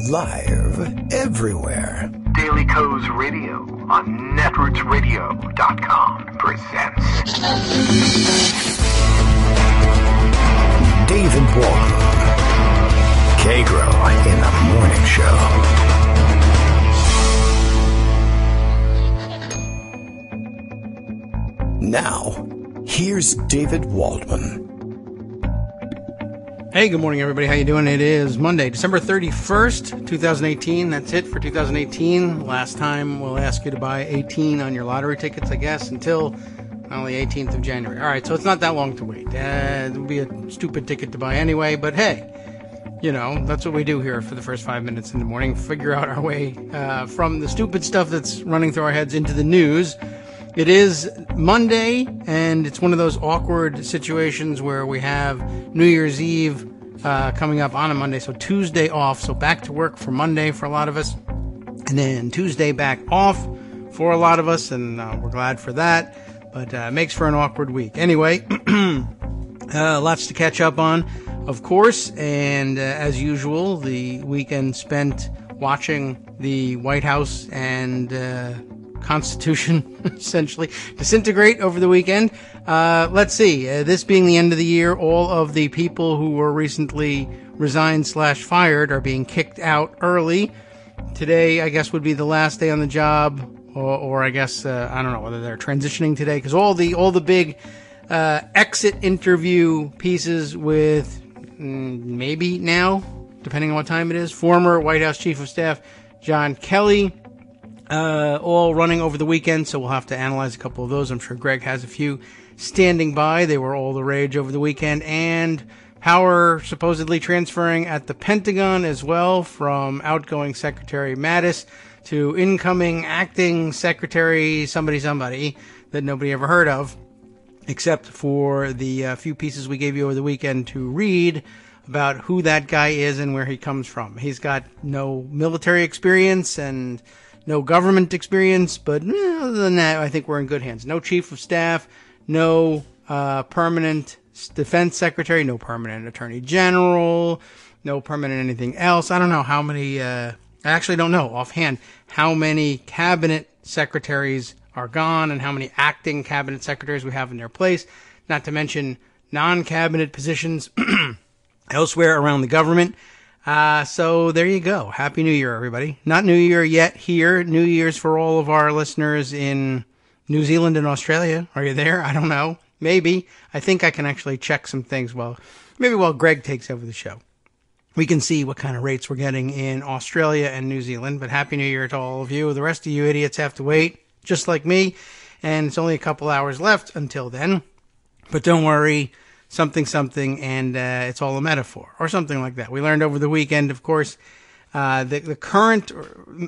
Live everywhere. Daily Co's Radio on netrootsradio.com presents David Waldman. Kagro in the Morning Show. Now, here's David Waldman. Hey, good morning, everybody. How you doing? It is Monday, December 31st, 2018. That's it for 2018. Last time we'll ask you to buy 18 on your lottery tickets, I guess, until the 18th of January. All right, so it's not that long to wait. It would be a stupid ticket to buy anyway, but hey, you know, that's what we do here for the first 5 minutes in the morning. Figure out our way from the stupid stuff that's running through our heads into the news. It is Monday, and it's one of those awkward situations where we have New Year's Eve coming up on a Monday, so Tuesday off, so back to work for Monday for a lot of us, and then Tuesday back off for a lot of us, and we're glad for that, but makes for an awkward week. Anyway, lots to catch up on, of course, and as usual, the weekend spent watching the White House and Constitution essentially disintegrate over the weekend. Let's see, this being the end of the year, all of the people who were recently resigned/fired are being kicked out early. Today, I guess, would be the last day on the job, or I guess, I don't know whether they're transitioning today, because all the big exit interview pieces with maybe now, depending on what time it is, former White House Chief of Staff John Kelly, all running over the weekend, so we'll have to analyze a couple of those. I'm sure Greg has a few standing by. They were all the rage over the weekend, and power supposedly transferring at the Pentagon as well, from outgoing Secretary Mattis to incoming acting Secretary somebody that nobody ever heard of, except for the few pieces we gave you over the weekend to read about who that guy is and where he comes from. He's got no military experience and no government experience, but other than that, I think we're in good hands. No chief of staff, no permanent defense secretary, no permanent attorney general, no permanent anything else. I don't know how many, I actually don't know offhand how many cabinet secretaries are gone and how many acting cabinet secretaries we have in their place, not to mention non-cabinet positions elsewhere around the government. So there you go. Happy New Year, everybody. Not New Year yet here. New Year's for all of our listeners in New Zealand and Australia. Are you there? I don't know. Maybe. I think I can actually check some things while Greg takes over the show. We can see what kind of rates we're getting in Australia and New Zealand, but Happy New Year to all of you. The rest of you idiots have to wait, just like me, and it's only a couple hours left until then. But don't worry. Something, and it's all a metaphor, or something like that. We learned over the weekend, of course, the current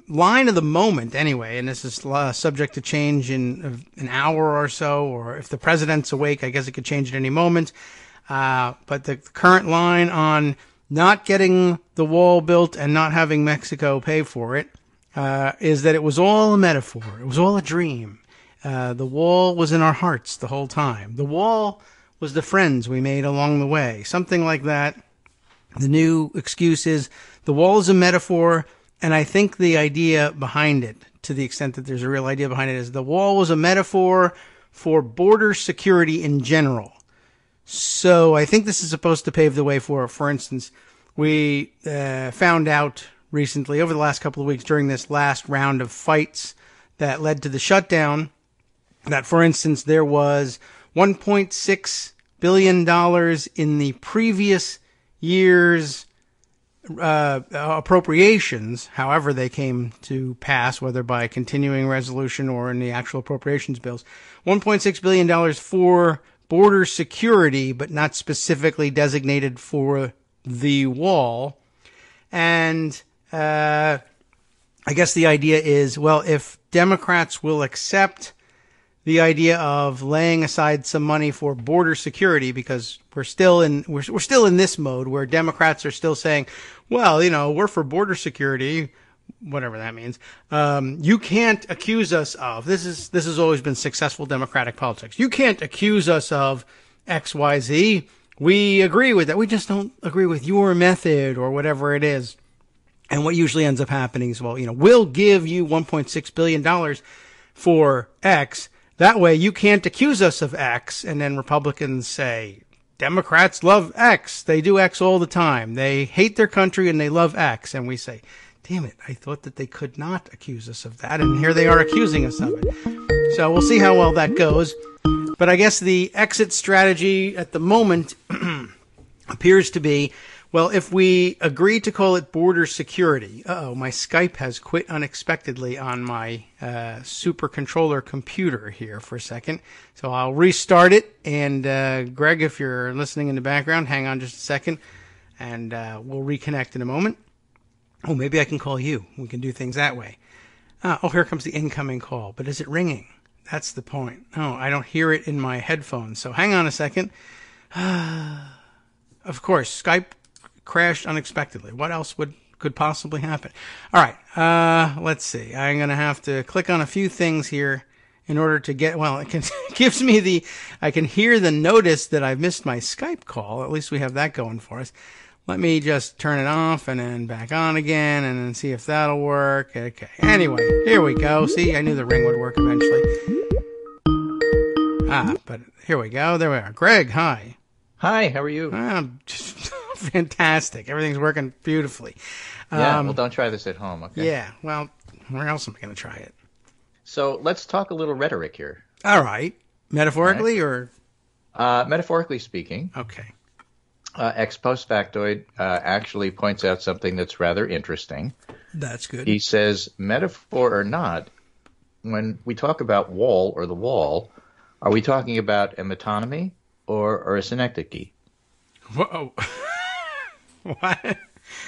line of the moment, anyway, and this is subject to change in an hour or so, or if the president's awake, I guess it could change at any moment. But the current line on not getting the wall built and not having Mexico pay for it is that it was all a metaphor. It was all a dream. The wall was in our hearts the whole time. The wall was the friends we made along the way. Something like that. The new excuse is the wall is a metaphor, and I think the idea behind it, to the extent that there's a real idea behind it, is the wall was a metaphor for border security in general. So I think this is supposed to pave the way for instance, we found out recently, over the last couple of weeks, during this last round of fights that led to the shutdown, that, for instance, there was $1.6 billion in the previous year's appropriations, however they came to pass, whether by continuing resolution or in the actual appropriations bills. $1.6 billion for border security, but not specifically designated for the wall. And I guess the idea is, well, if Democrats will accept the idea of laying aside some money for border security, because we're still in this mode where Democrats are still saying, well, you know, we're for border security, whatever that means. You can't accuse us of this has always been successful Democratic politics. You can't accuse us of XYZ. We agree with that. We just don't agree with your method or whatever it is. And what usually ends up happening is, well, we'll give you $1.6 billion for X. That way you can't accuse us of X. And then Republicans say, Democrats love X. They do X all the time. They hate their country and they love X. And we say, damn it, I thought that they could not accuse us of that. And here they are accusing us of it. So we'll see how well that goes. But I guess the exit strategy at the moment appears to be, well, if we agree to call it border security, my Skype has quit unexpectedly on my super controller computer here for a second. So I'll restart it. And Greg, if you're listening in the background, hang on just a second. And we'll reconnect in a moment. Oh, maybe I can call you. We can do things that way. Here comes the incoming call. But is it ringing? That's the point. No, I don't hear it in my headphones. So hang on a second. Of course, Skype crashed unexpectedly. What else could possibly happen? All right, let's see. I'm going to have to click on a few things here in order to get, it gives me I can hear the notice that I've missed my Skype call. At least we have that going for us. Let me just turn it off and then back on again and then see if that'll work. Okay. Anyway, here we go. See, I knew the ring would work eventually. But here we go. There we are. Greg, hi. Hi, how are you? Just fantastic. Everything's working beautifully. Well, don't try this at home, okay? Yeah, well, where else am I going to try it? So let's talk a little rhetoric here. All right. Metaphorically or? Metaphorically speaking. Okay. Ex post factoid actually points out something that's rather interesting. That's good. He says, metaphor or not, when we talk about wall or the wall, are we talking about a metonymy or a synecdoche? Whoa. What?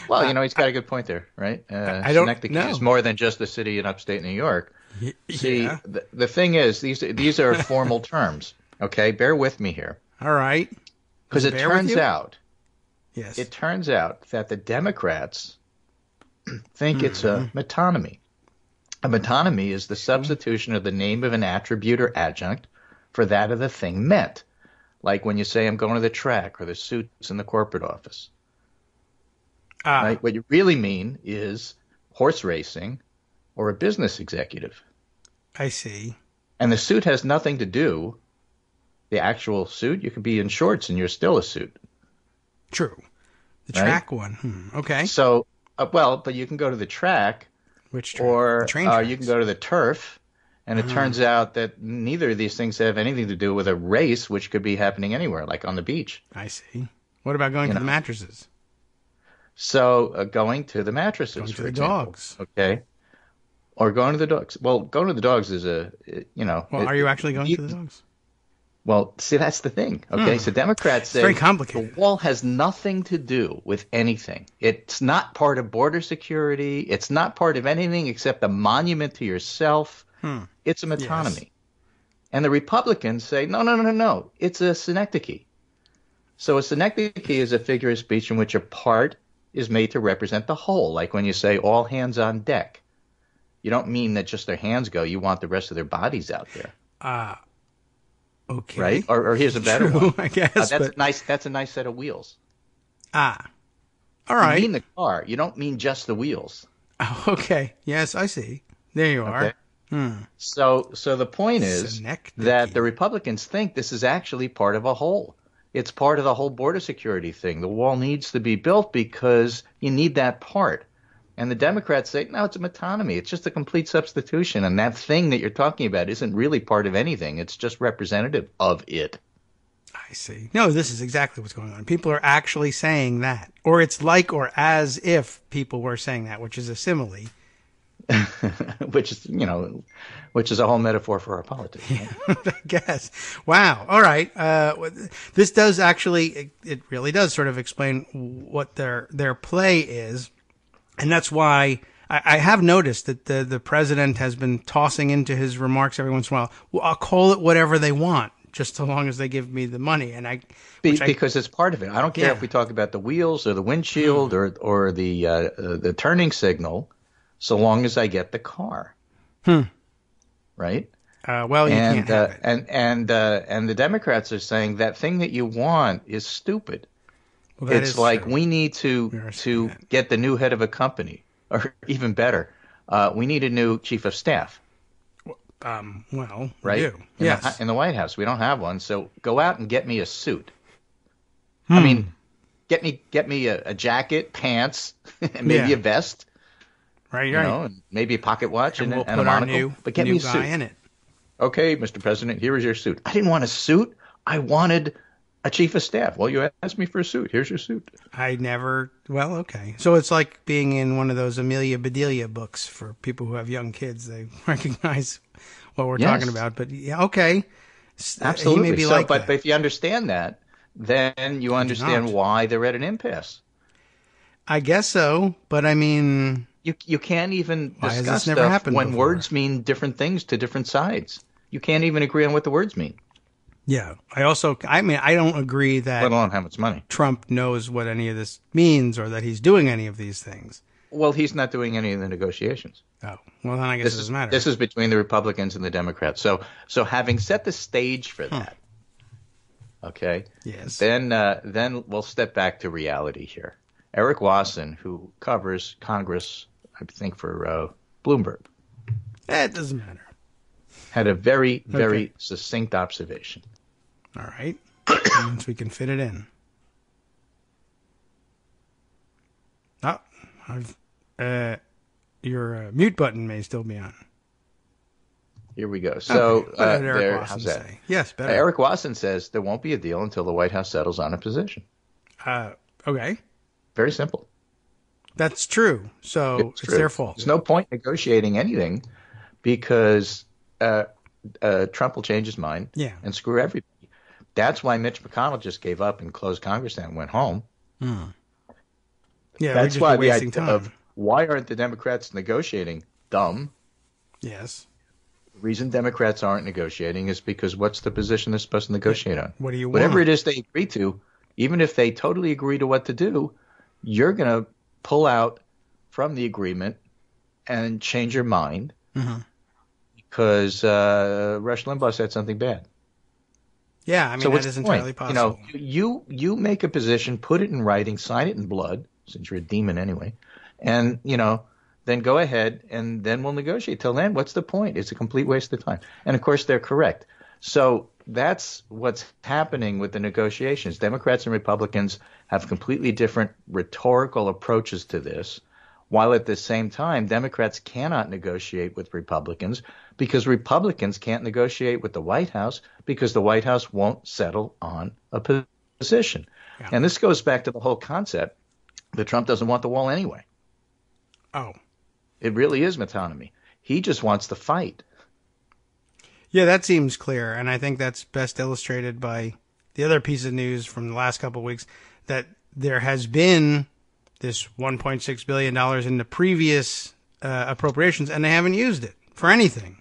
Well, he's got a good point there, right? I don't synecdoche know. is more than just the city in upstate New York. See, yeah. the thing is, these are formal terms, okay? Bear with me here. All right. Because it turns out that the Democrats think it's a metonymy. A metonymy is the substitution of the name of an attribute or adjunct for that of the thing meant. Like when you say, I'm going to the track, or the suits in the corporate office. Right? What you really mean is horse racing or a business executive. I see. And the suit has nothing to do, the actual suit, you can be in shorts and you're still a suit. True. The track one. Okay. So, but you can go to the track. Which track? Or train tracks. You can go to the turf. And it turns out that neither of these things have anything to do with a race, which could be happening anywhere, like on the beach. I see. What about going to the mattresses? So going to the mattresses, going to for the example. Dogs. Okay. Or going to the dogs. Well, going to the dogs is Well, are you actually going to the dogs? Well, see, that's the thing. Okay, so Democrats say very complicated. The wall has nothing to do with anything. It's not part of border security. It's not part of anything except a monument to yourself. It's a metonymy. Yes. And the Republicans say, no. It's a synecdoche. So a synecdoche is a figure of speech in which a part is made to represent the whole. Like when you say all hands on deck. You don't mean that just their hands go. You want the rest of their bodies out there. Okay. Right? Or here's a better one. I guess. That's a nice set of wheels. All right. You mean the car. You don't mean just the wheels. Oh, okay. Yes, I see. There you are. Okay. So the point is that the Republicans think this is actually part of a whole. It's part of the whole border security thing. The wall needs to be built because you need that part. And the Democrats say, no, it's a metonymy. It's just a complete substitution. And that thing that you're talking about isn't really part of anything. It's just representative of it. I see. No, this is exactly what's going on. People are actually saying that. Or it's like or as if people were saying that, which is a simile. which is a whole metaphor for our politics. Right? Yeah, I guess. Wow. All right. This does actually, it really does sort of explain what their play is. And that's why I have noticed that the president has been tossing into his remarks every once in a while, well, I'll call it whatever they want, just so long as they give me the money. And because it's part of it. I don't care if we talk about the wheels or the windshield or the turning signal, so long as I get the car. Right? Well, you can't have it. And the Democrats are saying that thing that you want is stupid. Well, it's like we need to get the new head of a company. Or even better, we need a new chief of staff. Well, right? we do. Yes. In the White House, we don't have one. So go out and get me a suit. I mean, get me a jacket, pants, and maybe a vest. Right. You know, and maybe a pocket watch and we'll a monocle. But get me a guy suit. in it. Okay, Mr. President, here is your suit. I didn't want a suit. I wanted a chief of staff. Well, you asked me for a suit. Here's your suit. Well, okay. So it's like being in one of those Amelia Bedelia books for people who have young kids. They recognize what we're talking about. But yeah, okay. Absolutely. He may be like but if you understand that, then you understand why they're at an impasse. I guess so. But I mean, you can't even discuss stuff when before? words mean different things to different sides. You can't even agree on what the words mean. Yeah. I don't agree that let alone how much money Trump knows what any of this means or that he's doing any of these things. Well, he's not doing any of the negotiations. Oh, well, then I guess it doesn't matter. This is between the Republicans and the Democrats. So having set the stage for that, okay, yes, then we'll step back to reality here. Eric Wasson, who covers Congress, I think for Bloomberg, it doesn't matter, had a very, very succinct observation. All right, once we can fit it in. Oh, your mute button may still be on. Here we go. So how's that? Say? Yes, better. Eric Wasson says there won't be a deal until the White House settles on a position. Okay. Very simple. That's true. So it's their fault. There's no point negotiating anything because Trump will change his mind and screw everybody. That's why Mitch McConnell just gave up and closed Congress down and went home. Yeah, that's why the idea of why aren't the Democrats negotiating? Dumb. Yes. The reason Democrats aren't negotiating is because what's the position they're supposed to negotiate on? What do you want? Whatever it is they agree to, even if they totally agree to what to do, you're going to pull out from the agreement and change your mind because Rush Limbaugh said something bad. Yeah, I mean, that is entirely possible. You make a position, put it in writing, sign it in blood, since you're a demon anyway, and, then go ahead and then we'll negotiate. Till then, what's the point? It's a complete waste of time. And, of course, they're correct. So that's what's happening with the negotiations. Democrats and Republicans have completely different rhetorical approaches to this, while at the same time, Democrats cannot negotiate with Republicans because Republicans can't negotiate with the White House because the White House won't settle on a position. Yeah. And this goes back to the whole concept that Trump doesn't want the wall anyway. Oh. It really is metonymy. He just wants the fight. Yeah, that seems clear, and I think that's best illustrated by the other piece of news from the last couple of weeks, that there has been this $1.6 billion in the previous appropriations, and they haven't used it for anything.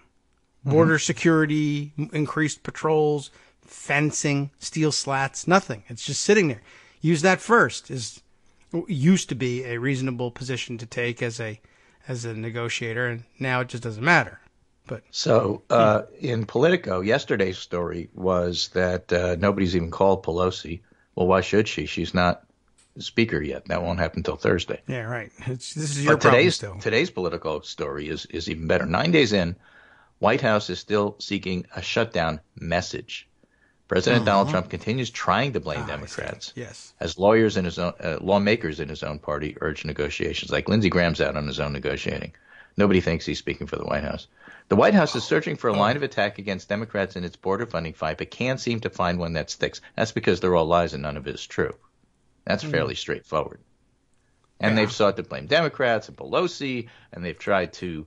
Border security, increased patrols, fencing, steel slats, nothing. It's just sitting there. Use that first used to be a reasonable position to take as a negotiator, and now it just doesn't matter. But so in Politico, yesterday's story was that nobody's even called Pelosi. Well, why should she? She's not the speaker yet. That won't happen until Thursday. Yeah, right. This is your problem still. Today's Politico story is even better. 9 days in, White House is still seeking a shutdown message. President Donald Trump continues trying to blame Democrats. Yes. As lawmakers in his own party urge negotiations. Like Lindsey Graham's out on his own negotiating. Nobody thinks he's speaking for the White House. The White House is searching for a line of attack against Democrats in its border funding fight, but can't seem to find one that sticks. That's because they're all lies and none of it is true. That's fairly straightforward. And they've sought to blame Democrats and Pelosi, and they've tried to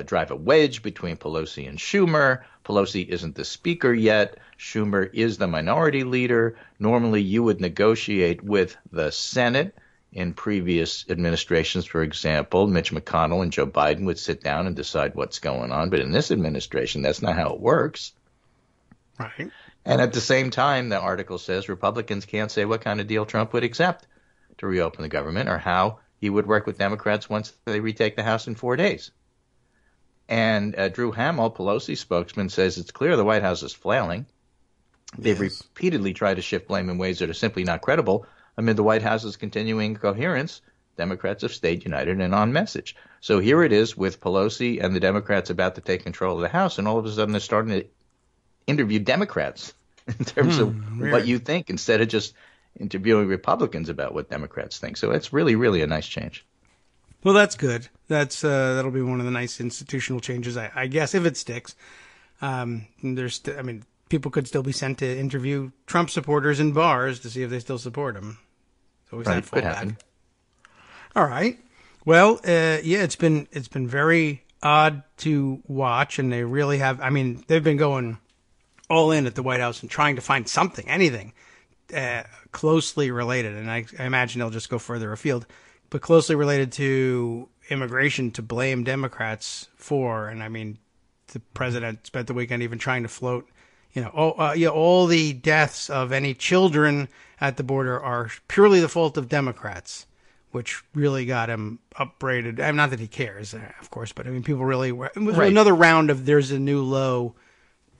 drive a wedge between Pelosi and Schumer. Pelosi isn't the speaker yet. Schumer is the minority leader. Normally, you would negotiate with the Senate. In previous administrations, for example, Mitch McConnell and Joe Biden would sit down and decide what's going on. But in this administration, that's not how it works. Right. And at the same time, the article says Republicans can't say what kind of deal Trump would accept to reopen the government or how he would work with Democrats once they retake the House in 4 days. And Drew Hamill, Pelosi's spokesman, says it's clear the White House is flailing. They've repeatedly tried to shift blame in ways that are simply not credible amid the White House's continuing coherence Democrats have stayed united and on message. So here it is with Pelosi and the Democrats about to take control of the House, and all of a sudden they're starting to interview Democrats in terms of weird. what you think instead of just interviewing Republicans about what Democrats think. So it's really, really a nice change. Well, that's good. That'll be one of the nice institutional changes, I guess, if it sticks. People could still be sent to interview Trump supporters in bars to see if they still support him. So always that could fallback. happen. All right. Well, it's been very odd to watch, and they really have. I mean, they've been going all in at the White House and trying to find something, anything closely related. And I imagine they'll just go further afield, but closely related to immigration to blame Democrats for. And I mean, the president spent the weekend even trying to float, all the deaths of any children at the border are purely the fault of Democrats, which really got him upbraided. I mean, not that he cares, of course, but I mean, people really were. It was another round of there's a new low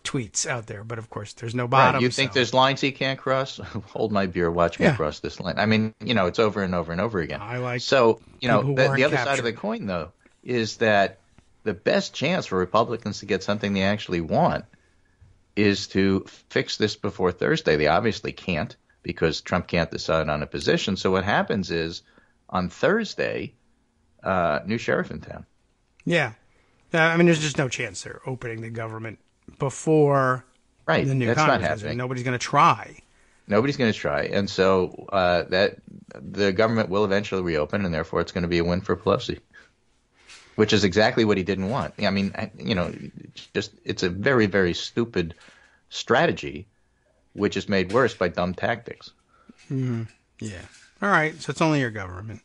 tweets out there, but of course, there's no bottom. Right. You think there's lines he can't cross? Hold my beer, watch me cross this line. I mean, it's over and over and over again. I like so, the other captured. side of the coin, though, is that the best chance for Republicans to get something they actually want is to fix this before Thursday. They obviously can't because Trump can't decide on a position. So what happens is on Thursday, new sheriff in town. Yeah. I mean, there's just no chance they're opening the government before the new That's Congress. not happening. Nobody's going to try. Nobody's going to try. And so that the government will eventually reopen, and therefore it's going to be a win for Pelosi, which is exactly what he didn't want. I mean, it's a very, very stupid strategy, which is made worse by dumb tactics. Mm-hmm. Yeah. All right. So it's only your government.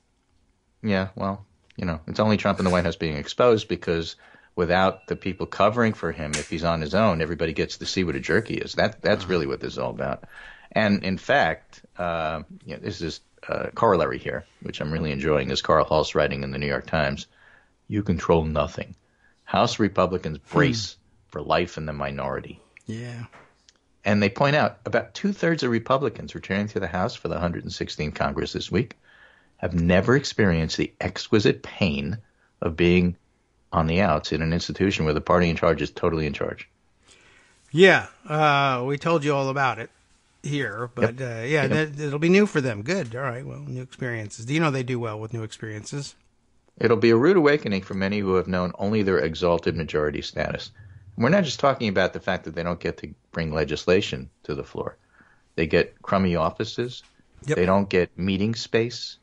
Yeah. Well, it's only Trump in the White House being exposed because without the people covering for him, if he's on his own, everybody gets to see what a jerk he is. That's really what this is all about. And in fact, this is a corollary here, which I'm really enjoying, is Carl Hulse writing in the New York Times. You control nothing. House Republicans brace for life in the minority. Yeah. And they point out about 2/3 of Republicans returning to the House for the 116th Congress this week have never experienced the exquisite pain of being on the outs in an institution where the party in charge is totally in charge. Yeah. We told you all about it here, but it'll be new for them. Good. All right. Well, new experiences. Do you know they do well with new experiences? It'll be a rude awakening for many who have known only their exalted majority status. And we're not just talking about the fact that they don't get to bring legislation to the floor. They get crummy offices. Yep. They don't get meeting space.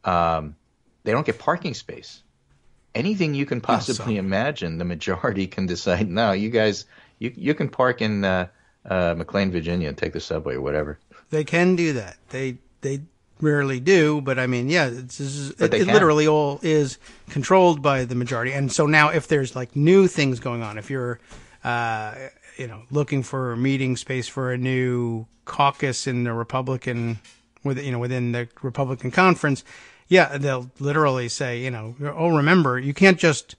They don't get parking space. Anything you can possibly imagine, the majority can decide, no, you guys, you can park in McLean, Virginia and take the subway or whatever. They can do that. They rarely do, but I mean, yeah, it literally all is controlled by the majority. And so now if there's like new things going on, if you're, looking for meeting space for a new caucus in the Republican, within the Republican conference, yeah, they'll literally say, remember, you can't just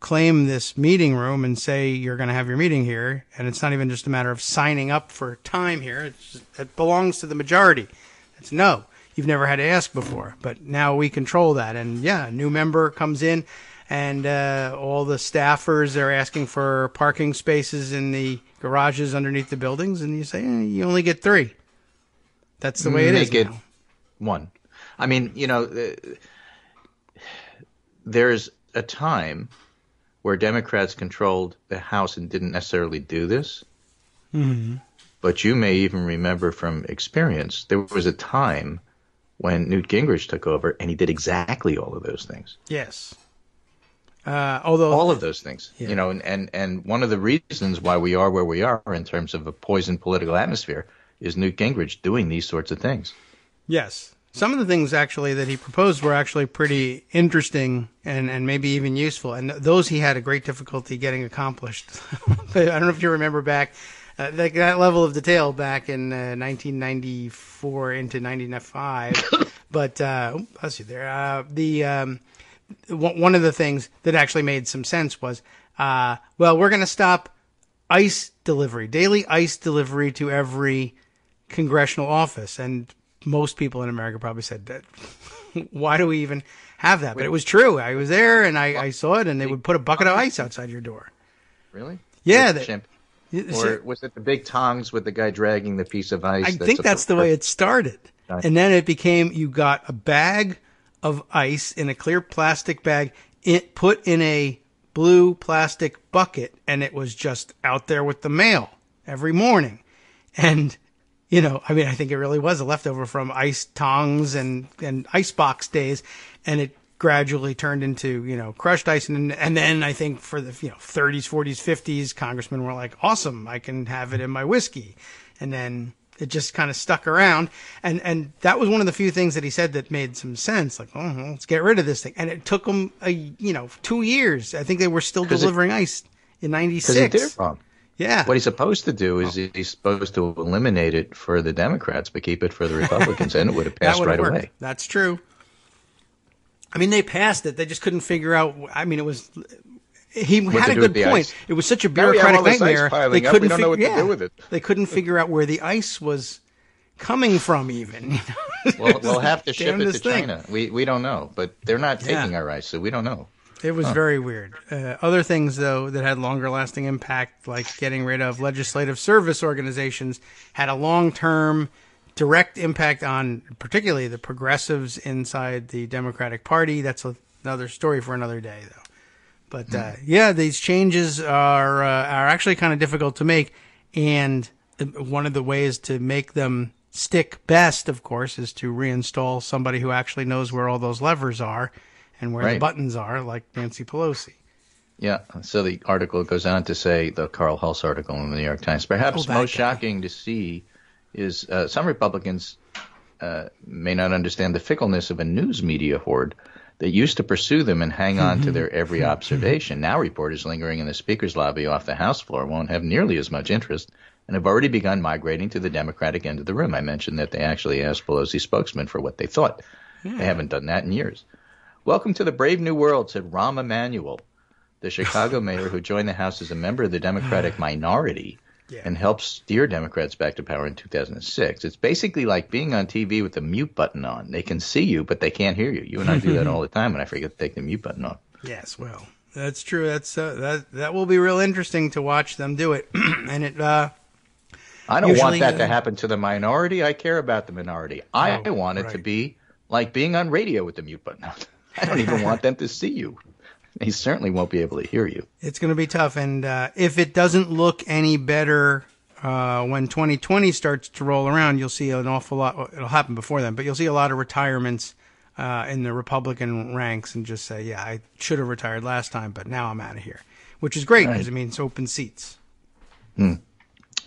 claim this meeting room and say you're going to have your meeting here. And it's not even just a matter of signing up for time here. It belongs to the majority. It's no. You've never had to ask before, but now we control that. And yeah, a new member comes in and all the staffers are asking for parking spaces in the garages underneath the buildings. And you say, you only get 3. That's the way it is now. Make it 1. I mean, there's a time where Democrats controlled the House and didn't necessarily do this. Mm-hmm. But you may even remember from experience, there was a time when Newt Gingrich took over, and he did exactly all of those things. Yes. Although all of those things, yeah. And one of the reasons why we are where we are in terms of a poisoned political atmosphere is Newt Gingrich doing these sorts of things. Yes. Some of the things actually that he proposed were actually pretty interesting and maybe even useful. And those he had a great difficulty getting accomplished. I don't know if you remember back that level of detail back in 1994 into 1995. But let's see there. One of the things that actually made some sense was, we're going to stop daily ice delivery to every congressional office. And most people in America probably said that why do we even have that? But it was true. I was there and I saw it, and they would put a bucket of ice outside your door. Really? Yeah. Or was it the big tongs with the guy dragging the piece of ice? I think that's the way it started. And then it became, you got a bag of ice in a clear plastic bag, put in a blue plastic bucket, and it was just out there with the mail every morning. And, I think it really was a leftover from ice tongs and icebox days. And it gradually turned into, crushed ice. And then I think for the, 30s, 40s, 50s, congressmen were like, awesome, I can have it in my whiskey. And then it just kind of stuck around. And that was one of the few things that he said that made some sense. Like, oh, well, let's get rid of this thing. And it took them, 2 years. I think they were still delivering ice in 96. Because it did wrong. Yeah. What he's supposed to do is he's supposed to eliminate it for the Democrats, but keep it for the Republicans, and it would have passed right away. That's true. I mean, they passed it. They just couldn't figure out. I mean, he had a good point. Ice. It was such a bureaucratic nightmare. They couldn't know what to do with it. They couldn't figure out where the ice was coming from, even. Well, they'll have to ship it to China. We don't know, but they're not taking our ice, so we don't know. It was very weird. Other things, though, that had longer-lasting impact, like getting rid of legislative service organizations, had a long-term direct impact on particularly the progressives inside the Democratic Party. That's another story for another day, though. But, these changes are actually kind of difficult to make, and one of the ways to make them stick best, of course, is to reinstall somebody who actually knows where all those levers are and where the buttons are, like Nancy Pelosi. Yeah, so the article goes on to say, the Carl Hulse article in the New York Times, perhaps most shocking to see is some Republicans may not understand the fickleness of a news media horde that used to pursue them and hang on to their every observation. Now reporters lingering in the speaker's lobby off the House floor won't have nearly as much interest and have already begun migrating to the Democratic end of the room. I mentioned that they actually asked Pelosi's spokesman for what they thought. Yeah. They haven't done that in years. Welcome to the brave new world, said Rahm Emanuel, the Chicago mayor who joined the House as a member of the Democratic minority and helped steer Democrats back to power in 2006. It's basically like being on TV with the mute button on. They can see you, but they can't hear you. You and I do that all the time when I forget to take the mute button off. Yes, well, that's true. That's that will be real interesting to watch them do it. And it I don't want that to happen to the minority. I care about the minority. I want it to be like being on radio with the mute button on. I don't even want them to see you. They certainly won't be able to hear you. It's going to be tough. And if it doesn't look any better when 2020 starts to roll around, you'll see an awful lot. It'll happen before then, but you'll see a lot of retirements in the Republican ranks and just say, I should have retired last time, but now I'm out of here, which is great because it means open seats.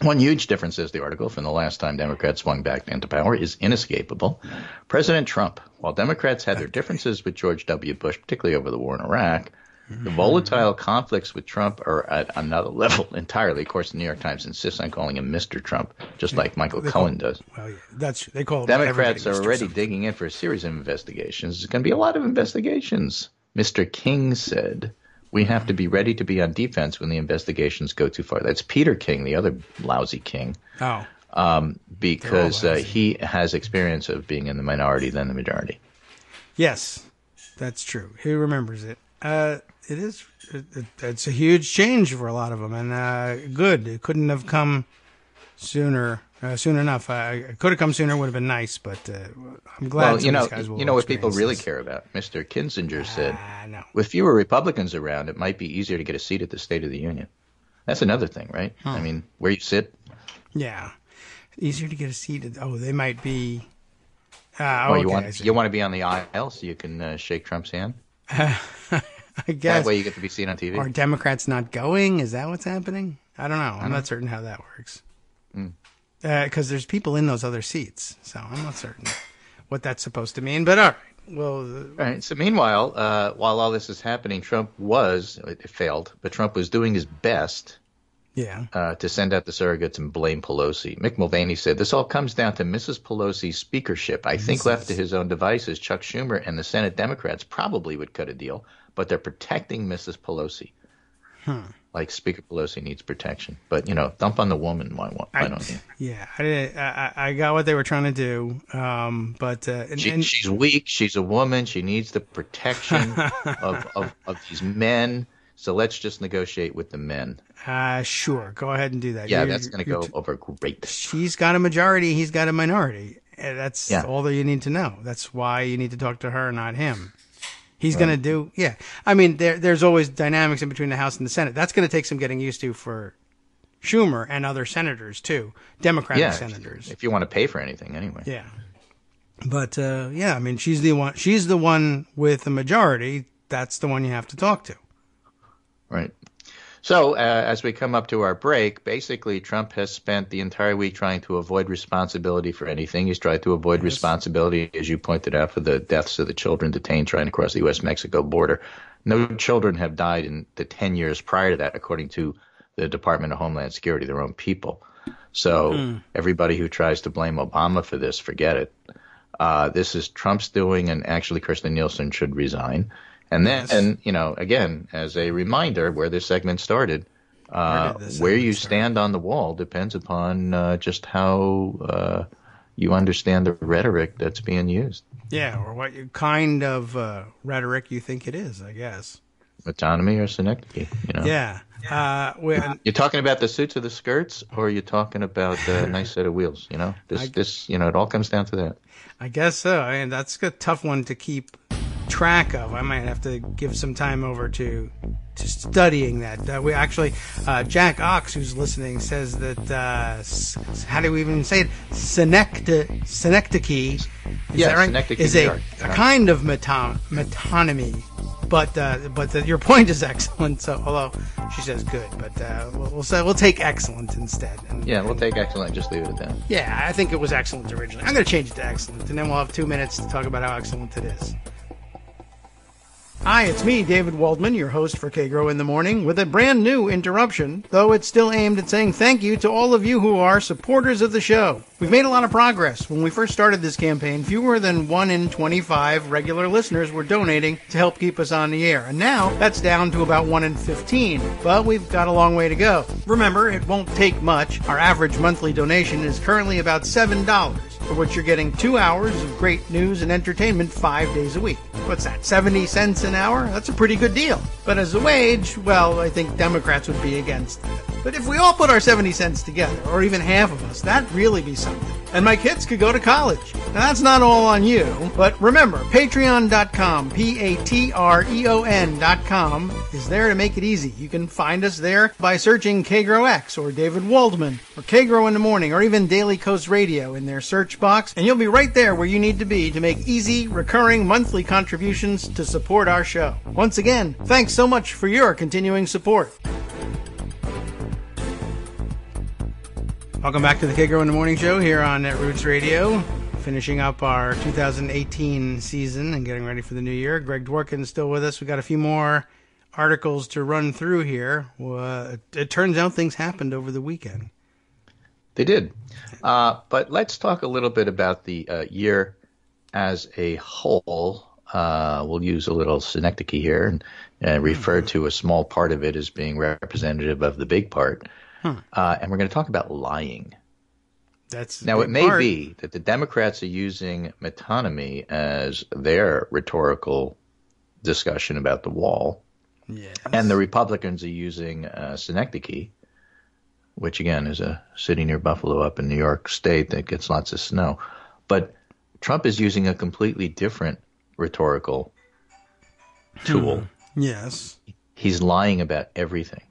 One huge difference, says the article, from the last time Democrats swung back into power is inescapable. President Trump, while Democrats had their differences with George W. Bush, particularly over the war in Iraq, the volatile conflicts with Trump are at another level entirely. Of course, the New York Times insists on calling him Mr. Trump, just like Michael Cohen does. Well, they call Democrats are already digging in for a series of investigations. There's going to be a lot of investigations. Mr. King said, we have to be ready to be on defense when the investigations go too far. That's Peter King, the other lousy king. Because he has experience of being in the minority than the majority. Yes, that's true. He remembers it. It's a huge change for a lot of them, and good. It couldn't have come soon enough. It could have come sooner, would have been nice, but I'm glad these guys will. You know what people really care about? Mr. Kinzinger said, with fewer Republicans around, it might be easier to get a seat at the State of the Union. That's another thing, right? I mean, where you sit. Yeah, easier to get a seat. They might be. You want to be on the aisle so you can shake Trump's hand. I guess that way you get to be seen on TV. Are Democrats not going? Is that what's happening? I don't know. I'm not certain how that works. Because there's people in those other seats, so I'm not certain what that's supposed to mean. But all right, well. All right. So meanwhile, while all this is happening, it failed, but Trump was doing his best. To send out the surrogates and blame Pelosi. Mick Mulvaney said, this all comes down to Mrs. Pelosi's speakership. I think left to his own devices, Chuck Schumer and the Senate Democrats probably would cut a deal, but they're protecting Mrs. Pelosi. like Speaker Pelosi needs protection. But, dump on the woman. Why don't you? Yeah, I got what they were trying to do. But she's weak. She's a woman. She needs the protection of these men. So let's just negotiate with the men. Sure. Go ahead and do that. Yeah, that's going to go over great. She's got a majority. He's got a minority. That's all that you need to know. That's why you need to talk to her, not him. He's going to do, I mean, there's always dynamics in between the House and the Senate. That's going to take some getting used to for Schumer and other senators, too. Democratic senators. If you want to pay for anything, anyway. Yeah. But, I mean, she's the one with the majority. That's the one you have to talk to. Right. So as we come up to our break, basically Trump has spent the entire week trying to avoid responsibility for anything. He's tried to avoid responsibility, as you pointed out, for the deaths of the children detained trying to cross the U.S.-Mexico border. No children have died in the 10 years prior to that, according to the Department of Homeland Security, their own people. So everybody who tries to blame Obama for this, forget it. This is Trump's doing, and actually Kirstjen Nielsen should resign. And then, again, as a reminder where this segment started, where you stand on the wall depends upon just how you understand the rhetoric that's being used. Yeah, or what kind of rhetoric you think it is, I guess. Autonomy or synecdoche, Yeah. You're talking about the suits or the skirts, or you're talking about a nice set of wheels, it all comes down to that. I guess so. I mean, that's a tough one to keep track of. I might have to give some time over to studying that. We actually, Jack Ox, who's listening, says that how do we even say it? Synecdoche. Is that right? Synecdoche is a kind of metonymy. But your point is excellent. So, although she says good, but we'll take excellent instead. We'll take excellent. Just leave it at that. Yeah, I think it was excellent originally. I'm going to change it to excellent, and then we'll have 2 minutes to talk about how excellent it is. Hi, it's me, David Waldman, your host for Kagro in the Morning, with a brand new interruption, though it's still aimed at saying thank you to all of you who are supporters of the show. We've made a lot of progress. When we first started this campaign, fewer than 1 in 25 regular listeners were donating to help keep us on the air, and now that's down to about 1 in 15, but we've got a long way to go. Remember, it won't take much. Our average monthly donation is currently about $7, for which you're getting 2 hours of great news and entertainment 5 days a week. What's that, 70 cents an hour? That's a pretty good deal. But as a wage, well, I think Democrats would be against that. But if we all put our 70 cents together, or even half of us, that'd really be something. And my kids could go to college. Now, that's not all on you. But remember, patreon.com, Patreon.com, is there to make it easy. You can find us there by searching Kagro X, or David Waldman, or Kagro in the Morning, or even Daily Coast Radio in their search box. And you'll be right there where you need to be to make easy, recurring monthly contributions to support our show. Once again, thanks so much for your continuing support. Welcome back to the Kagro in the Morning Show here on Netroots Radio, finishing up our 2018 season and getting ready for the new year. Greg Dworkin's still with us. We got a few more articles to run through here. It turns out things happened over the weekend. They did. But let's talk a little bit about the year as a whole. We'll use a little synecdoche here and refer to a small part of it as being representative of the big part. And we're going to talk about lying. Now, it may be that the Democrats are using metonymy as their rhetorical discussion about the wall. Yes. And the Republicans are using synecdoche, which, again, is a city near Buffalo up in New York State that gets lots of snow. But Trump is using a completely different rhetorical tool. Yes. He's lying about everything.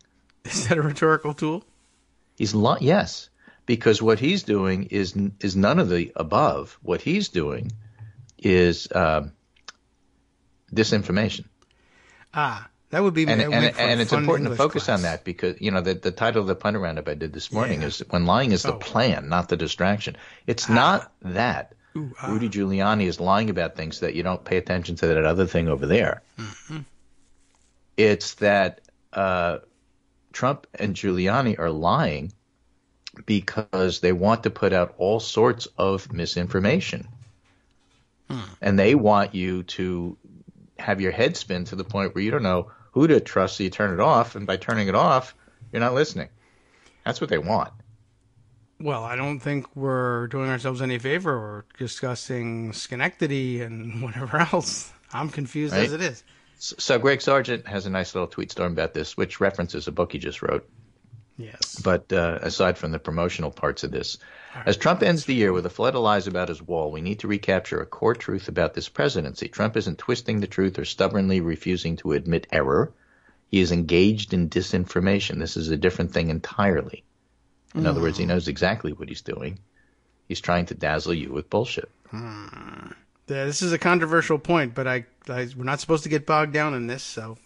Is that a rhetorical tool? Yes, because what he's doing is none of the above. What he's doing is disinformation. That would be and it's important to focus on that because the title of the Pundit Roundup I did this morning is when lying is the plan, not the distraction. It's not that Rudy Giuliani is lying about things that you don't pay attention to that other thing over there. Mm-hmm. It's that Trump and Giuliani are lying because they want to put out all sorts of misinformation. And they want you to have your head spin to the point where you don't know who to trust, so you turn it off, and by turning it off, you're not listening. That's what they want. Well, I don't think we're doing ourselves any favor. We're discussing Schenectady and whatever else. I'm confused as it is. So Greg Sargent has a nice little tweet storm about this, which references a book he just wrote. Yes. But aside from the promotional parts of this, as Trump ends the year with a flood of lies about his wall, we need to recapture a core truth about this presidency. Trump isn't twisting the truth or stubbornly refusing to admit error. He is engaged in disinformation. This is a different thing entirely. In other words, he knows exactly what he's doing. He's trying to dazzle you with bullshit. Yeah, this is a controversial point, but we're not supposed to get bogged down in this, so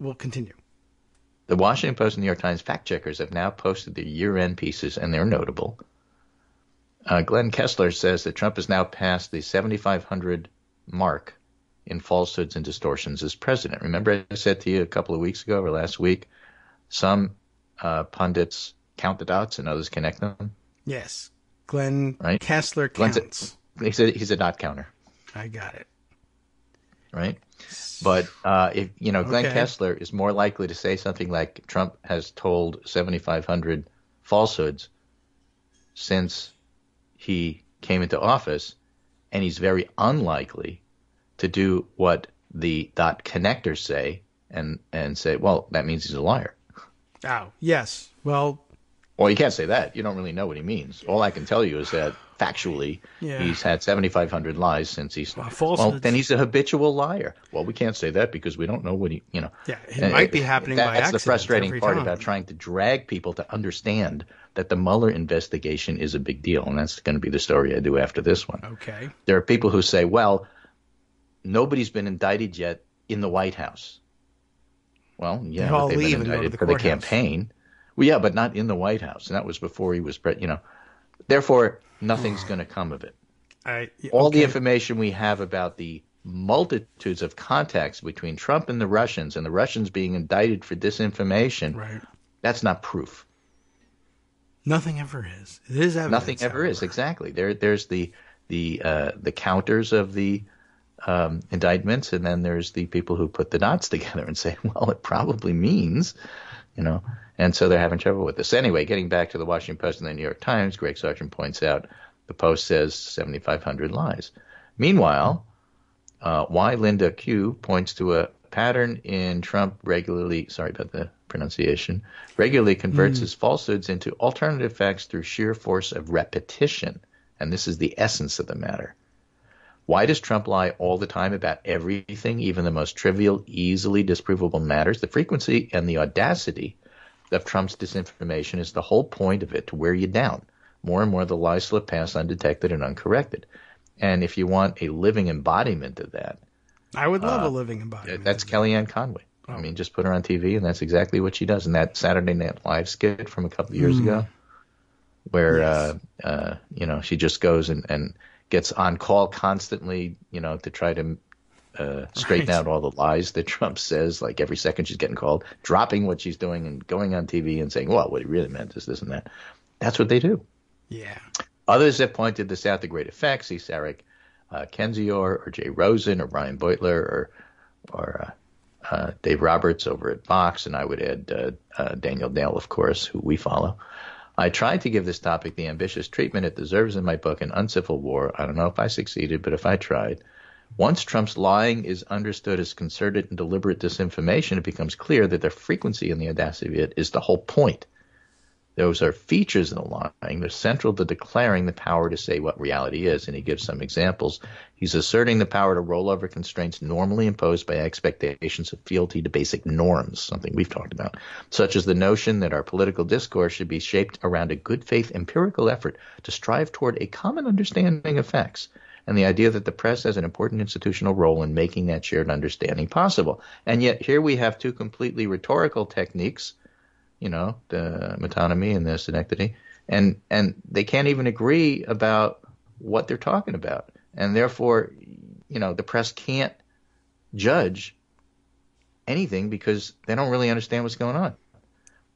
we'll continue. The Washington Post and New York Times fact checkers have now posted their year-end pieces, and they're notable. Glenn Kessler says that Trump has now passed the 7,500 mark in falsehoods and distortions as president. Remember I said to you a couple of weeks ago or last week, some pundits count the dots and others connect them? Yes. Glenn Kessler counts. He's a dot counter. I got it. Right? But Glenn Kessler is more likely to say something like Trump has told 7,500 falsehoods since he came into office, and he's very unlikely to do what the dot connectors say and say, well, that means he's a liar. Oh, yes. Well, you can't say that. You don't really know what he means. All I can tell you is that factually, he's had 7,500 lies since he's. Well, then he's a habitual liar. Well, we can't say that because we don't know what he. Yeah, it might be happening by accident. That's the frustrating part about trying to drag people to understand that the Mueller investigation is a big deal, and that's going to be the story I do after this one. Okay. There are people who say, well, nobody's been indicted yet in the White House. Well, yeah, but they've been indicted for the campaign. Well, yeah, but not in the White House, and that was before he was Therefore, nothing's going to come of it. All the information we have about the multitudes of contacts between Trump and the Russians being indicted for disinformation, that's not proof. Nothing ever is. It is evidence. Nothing ever is, exactly. There's the counters of the indictments, and then there's the people who put the dots together and say, well, it probably means, and so they're having trouble with this. Anyway, getting back to the Washington Post and the New York Times, Greg Sargent points out the Post says 7,500 lies. Meanwhile, Y. Linda Q points to a pattern in Trump regularly converts his falsehoods into alternative facts through sheer force of repetition. And this is the essence of the matter. Why does Trump lie all the time about everything, even the most trivial, easily disprovable matters? The frequency and the audacity of Trump's disinformation is the whole point of it, to wear you down. More and more the lies slip past undetected and uncorrected. And if you want a living embodiment of that, I would love a living embodiment. That's Kellyanne Conway. Oh. I mean, just put her on TV, and that's exactly what she does. And that Saturday Night Live skit from a couple of years ago, where she just goes and gets on call constantly, to try to straighten out all the lies that Trump says. Like every second she's getting called, dropping what she's doing and going on TV and saying, well, what he really meant is this and that. That's what they do. Yeah. Others have pointed this out to great effect. See Sarah Kendzior or Jay Rosen or Brian Beutler or Dave Roberts over at Vox, and I would add Daniel Dale, of course, who we follow. I tried to give this topic the ambitious treatment it deserves in my book, An Uncivil War. I don't know if I succeeded, but if I tried. Once Trump's lying is understood as concerted and deliberate disinformation, it becomes clear that the frequency and the audacity of it is the whole point. Those are features of the lying. They're central to declaring the power to say what reality is, and he gives some examples. He's asserting the power to roll over constraints normally imposed by expectations of fealty to basic norms, something we've talked about, such as the notion that our political discourse should be shaped around a good faith empirical effort to strive toward a common understanding of facts, and the idea that the press has an important institutional role in making that shared understanding possible. And yet here we have two completely rhetorical techniques, the metonymy and the synecdoche, and they can't even agree about what they're talking about. And therefore, the press can't judge anything because they don't really understand what's going on.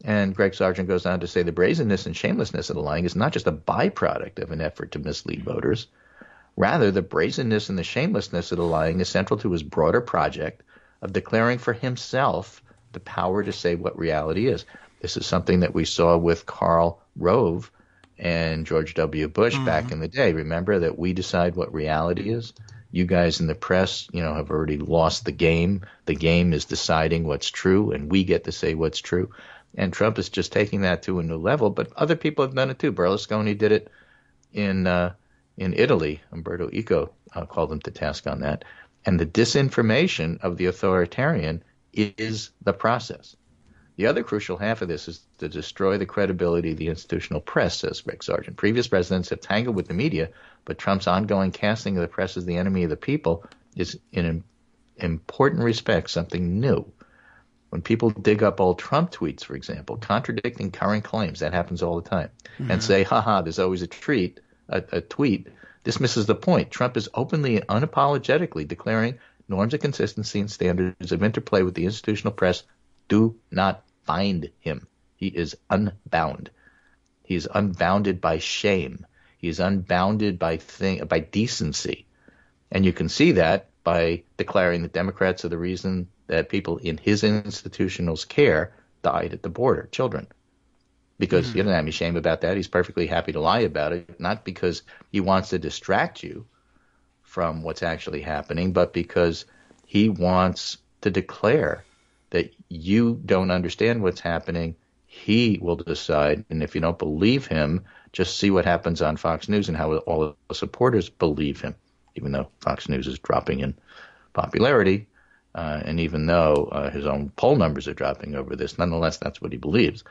And Greg Sargent goes on to say the brazenness and shamelessness of the lying is not just a byproduct of an effort to mislead voters. Rather, the brazenness and the shamelessness of the lying is central to his broader project of declaring for himself the power to say what reality is. This is something that we saw with Karl Rove and George W. Bush back in the day. Remember that we decide what reality is? You guys in the press, have already lost the game. The game is deciding what's true, and we get to say what's true. And Trump is just taking that to a new level, but other people have done it too. Berlusconi did it in Italy. Umberto Eco called him to task on that. And the disinformation of the authoritarian is the process. The other crucial half of this is to destroy the credibility of the institutional press, says Greg Sargent. Previous presidents have tangled with the media, but Trump's ongoing casting of the press as the enemy of the people is, in important respects, something new. When people dig up old Trump tweets, for example, contradicting current claims, that happens all the time, and say, haha, there's always a tweet, this misses the point. Trump is openly and unapologetically declaring norms of consistency and standards of interplay with the institutional press do not bind him. He is unbound. He is unbounded by shame. He is unbounded by decency. And you can see that by declaring that Democrats are the reason that people in his institutional care died at the border, children. Because he doesn't have any shame about that. He's perfectly happy to lie about it, not because he wants to distract you from what's actually happening, but because he wants to declare that you don't understand what's happening. He will decide, and if you don't believe him, just see what happens on Fox News and how all the supporters believe him, even though Fox News is dropping in popularity, and even though his own poll numbers are dropping over this. Nonetheless, that's what he believes.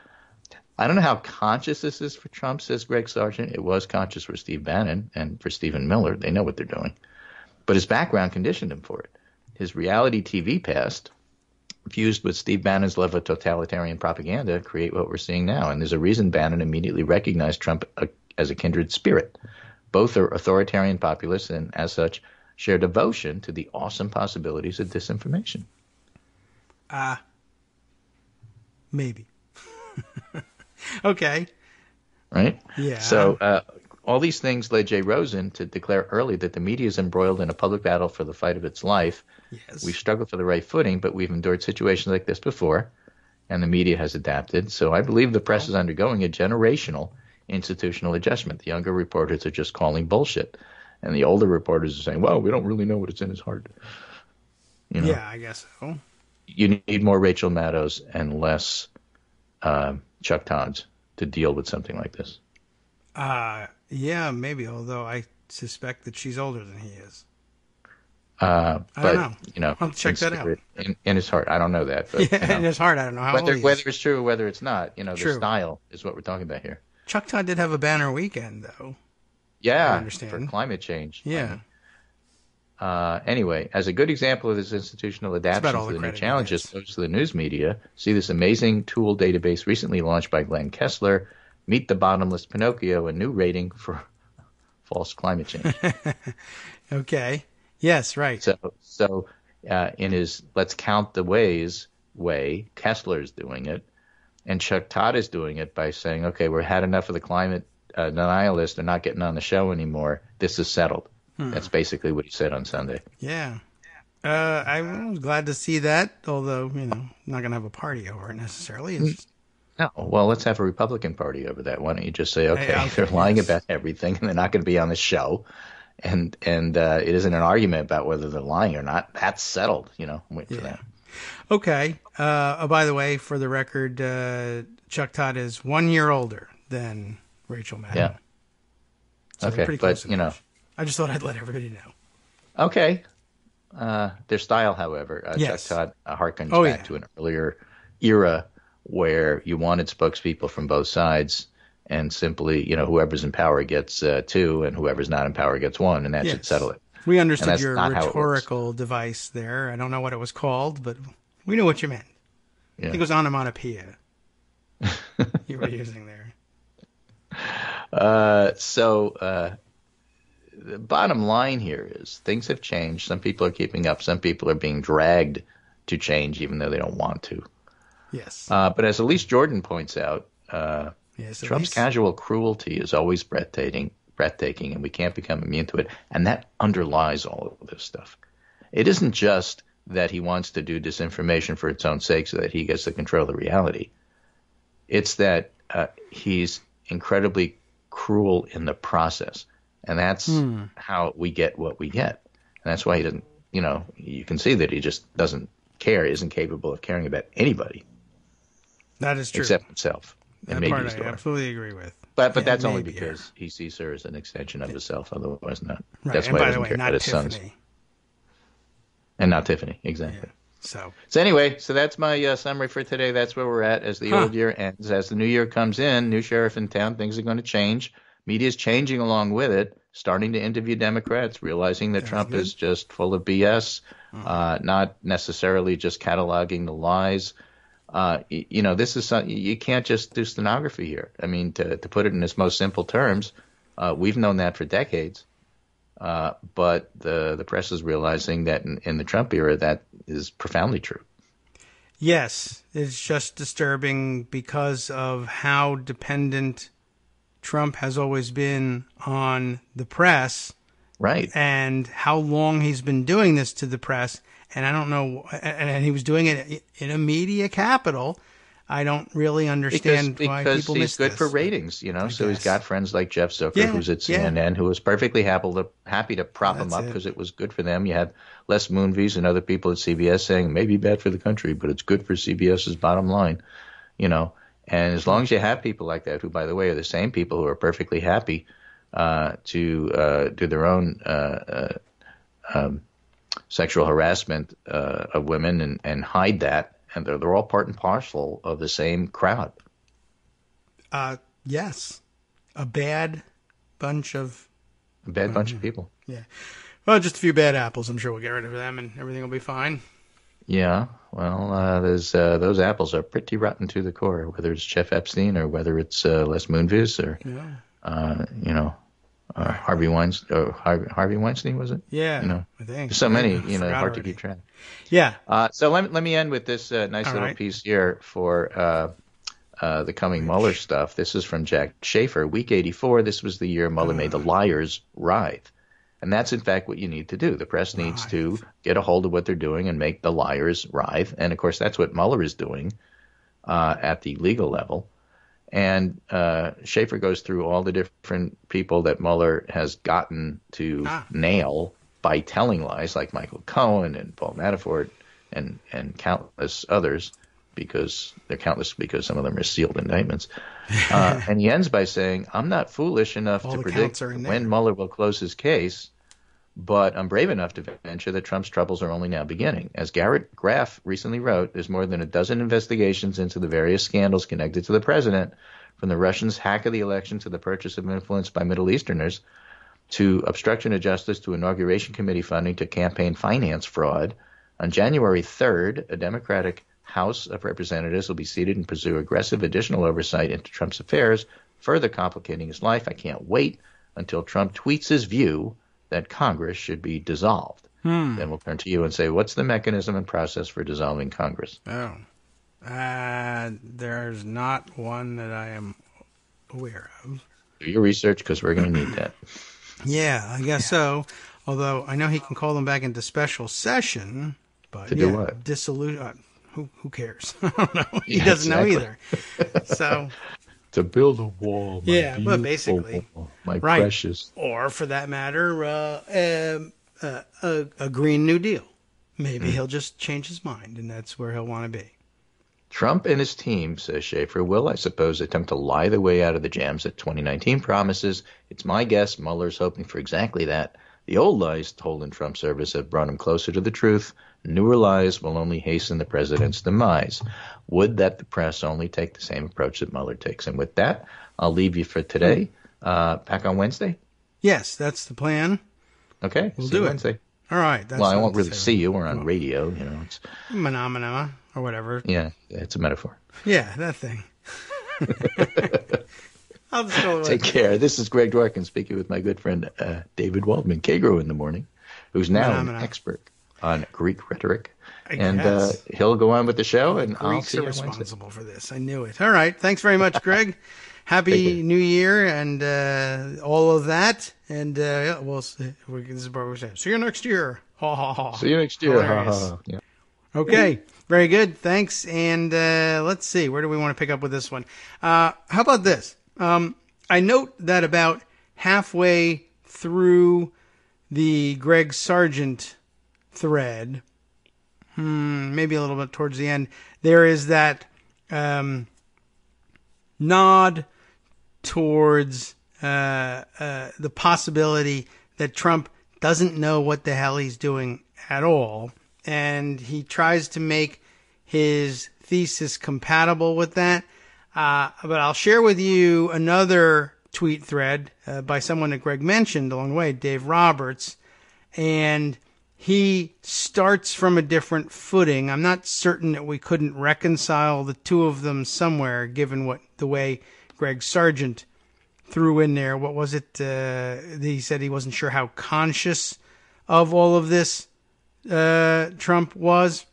I don't know how conscious this is for Trump, says Greg Sargent. It was conscious for Steve Bannon and for Stephen Miller. They know what they're doing. But his background conditioned him for it. His reality TV past, fused with Steve Bannon's love of totalitarian propaganda, create what we're seeing now. And there's a reason Bannon immediately recognized Trump as a kindred spirit. Both are authoritarian populists and, as such, share devotion to the awesome possibilities of disinformation. Maybe. Okay. Right? Yeah. So all these things led Jay Rosen to declare early that the media is embroiled in a public battle for the fight of its life. Yes. We've struggled for the right footing, but we've endured situations like this before, and the media has adapted. So I believe the press is undergoing a generational institutional adjustment. The younger reporters are just calling bullshit, and the older reporters are saying, well, we don't really know what's in his heart. Yeah, I guess so. You need more Rachel Maddows and less Chuck Todds to deal with something like this. Yeah, maybe, although I suspect that she's older than he is. I don't know. I'll check that out. In his heart, I don't know that. But, in his heart, I don't know how old he is. Whether it's true or whether it's not, True. the style is what we're talking about here. Chuck Todd did have a banner weekend, though. Yeah, I understand. for climate change. Yeah. Anyway, as a good example of this institutional adaptation to the new challenges posed to the news media, see this amazing tool database recently launched by Glenn Kessler, Meet the Bottomless Pinocchio, a new rating for false climate change. Okay. Yes, right. So in his Let's Count the Ways way, Kessler's doing it, and Chuck Todd is doing it by saying, okay, we've had enough of the climate denialists. They're not getting on the show anymore. This is settled. That's basically what he said on Sunday. Yeah. I was glad to see that, although, I'm not going to have a party over it necessarily. No, well, let's have a Republican party over that. Why don't you just say, okay, they're lying about everything, and they're not going to be on the show, and it isn't an argument about whether they're lying or not. That's settled. I'm waiting for that. Okay. By the way, for the record, Chuck Todd is 1 year older than Rachel Maddow. Yeah. So okay, pretty close but I just thought I'd let everybody know. Okay. Their style, however, yes. Chuck Todd harkens back to an earlier era where you wanted spokespeople from both sides, and simply, whoever's in power gets 2, and whoever's not in power gets 1, and that should settle it. We understood your rhetorical device there. I don't know what it was called, but we knew what you meant. Yeah. I think it was onomatopoeia you were using there. The bottom line here is things have changed. Some people are keeping up. Some people are being dragged to change even though they don't want to. Yes. But as Elise Jordan points out, Trump's casual cruelty is always breathtaking, and we can't become immune to it. And that underlies all of this stuff. It isn't just that he wants to do disinformation for its own sake so that he gets to control the reality. It's that he's incredibly cruel in the process. And that's how we get what we get. And that's why he doesn't, you can see that he just doesn't care, isn't capable of caring about anybody. That is true. Except himself. And That maybe part his I daughter. absolutely agree with. But Yeah, that's only maybe, because he sees her as an extension of himself, otherwise not. Right. That's And why he by the doesn't way, care not about his sons. Tiffany. And not Tiffany, exactly. Yeah. So anyway, that's my summary for today. That's where we're at as the old year ends. As the new year comes in, new sheriff in town, things are going to change. Media's changing along with it, starting to interview Democrats, realizing that Trump is just full of BS, not necessarily just cataloging the lies. This is something you can't just do stenography here. I mean, to put it in its most simple terms, we've known that for decades. But the press is realizing that in the Trump era, that is profoundly true. Yes, it's just disturbing because of how dependent Trump has always been on the press. Right. And how long he's been doing this to the press. And I don't know, and he was doing it in a media capital. I don't really understand why people miss this. Because he's good for ratings, So he's got friends like Jeff Zucker, who's at CNN, who was perfectly happy to prop him up because it was good for them. You had Les Moonves and other people at CBS saying it may be bad for the country, but it's good for CBS's bottom line, And as long as you have people like that, who, by the way, are the same people who are perfectly happy to do their own sexual harassment of women and hide that, and they're all part and parcel of the same crowd. Yes. A bad bunch of people. Yeah. Well, just a few bad apples. I'm sure we'll get rid of them and everything will be fine. Yeah. Well, those apples are pretty rotten to the core, whether it's Jeff Epstein or whether it's Les Moonves or, Harvey Weinstein, was it? Yeah. I think. There's so many, hard to keep track. Yeah. So let me end with this nice little piece here for the coming Mueller stuff. This is from Jack Schaefer. Week 84, this was the year Mueller made the liars writhe. And that's, in fact, what you need to do. The press needs to get a hold of what they're doing and make the liars writhe. And, of course, that's what Mueller is doing at the legal level. And Schaefer goes through all the different people that Mueller has gotten to nail by telling lies, like Michael Cohen and Paul Manafort and countless others, because they're countless because some of them are sealed indictments. And he ends by saying, I'm not foolish enough to predict when Mueller will close his case, but I'm brave enough to venture that Trump's troubles are only now beginning. As Garrett Graff recently wrote, there's more than a dozen investigations into the various scandals connected to the president, from the Russians' hack of the election to the purchase of influence by Middle Easterners, to obstruction of justice, to inauguration committee funding, to campaign finance fraud. On January 3rd, a Democratic House of Representatives will be seated and pursue aggressive additional oversight into Trump's affairs, further complicating his life. I can't wait until Trump tweets his view that Congress should be dissolved. Then we'll turn to you and say, what's the mechanism and process for dissolving Congress? There's not one that I am aware of. Do your research, because we're going to need that. Yeah, I guess so. Although I know he can call them back into special session. But to do what? Who cares? I don't know. He doesn't know either. So to build a wall. But basically, my precious. Or for that matter, a Green New Deal. Maybe he'll just change his mind, and that's where he'll want to be. Trump and his team, says Schaefer, will, I suppose, attempt to lie their way out of the jams that 2019 promises. It's my guess Mueller's hoping for exactly that. The old lies told in Trump's service have brought him closer to the truth. Newer lies will only hasten the president's demise. Would that the press only take the same approach that Mueller takes? And with that, I'll leave you for today. Back on Wednesday? Yes, that's the plan. Okay, we'll do it Wednesday. All right. Well, I won't really see you. We're on radio. It's phenomena or whatever. Yeah, it's a metaphor. Yeah, that thing. I'll just go Take care. This is Greg Dworkin speaking with my good friend David Waldman, Kagro in the morning, who's now an expert on Greek rhetoric. And he'll go on with the show, and I'll see you Greeks are responsible for this. I knew it. All right. Thanks very much, Greg. Happy New Year and all of that. And we'll see. This is what we're saying. See you next year. Oh, see you next year. Yeah. Okay, very good. Thanks. And let's see, where do we want to pick up with this one? How about this? I note that about halfway through the Greg Sargent thread, maybe a little bit towards the end, there is that nod towards the possibility that Trump doesn't know what the hell he's doing at all, and he tries to make his thesis compatible with that. But I'll share with you another tweet thread by someone that Greg mentioned along the way, Dave Roberts, and he starts from a different footing. I'm not certain that we couldn't reconcile the two of them somewhere, given the way Greg Sargent threw in there. What was it? He said he wasn't sure how conscious of all of this Trump was.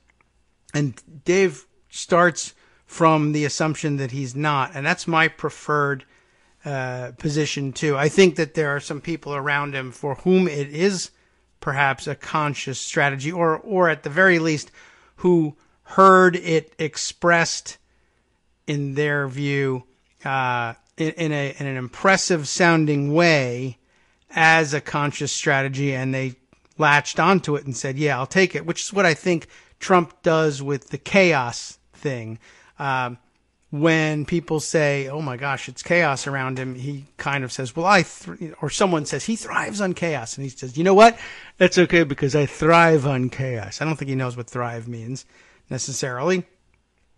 And Dave starts from the assumption that he's not. And that's my preferred position, too. I think that there are some people around him for whom it is perhaps a conscious strategy, or at the very least, who heard it expressed in their view in an impressive sounding way as a conscious strategy, and they latched onto it and said, yeah, I'll take it, which is what I think Trump does with the chaos thing. When people say, oh my gosh, it's chaos around him, he kind of says, well, or someone says he thrives on chaos. And he says, you know what? That's okay because I thrive on chaos. I don't think he knows what thrive means necessarily,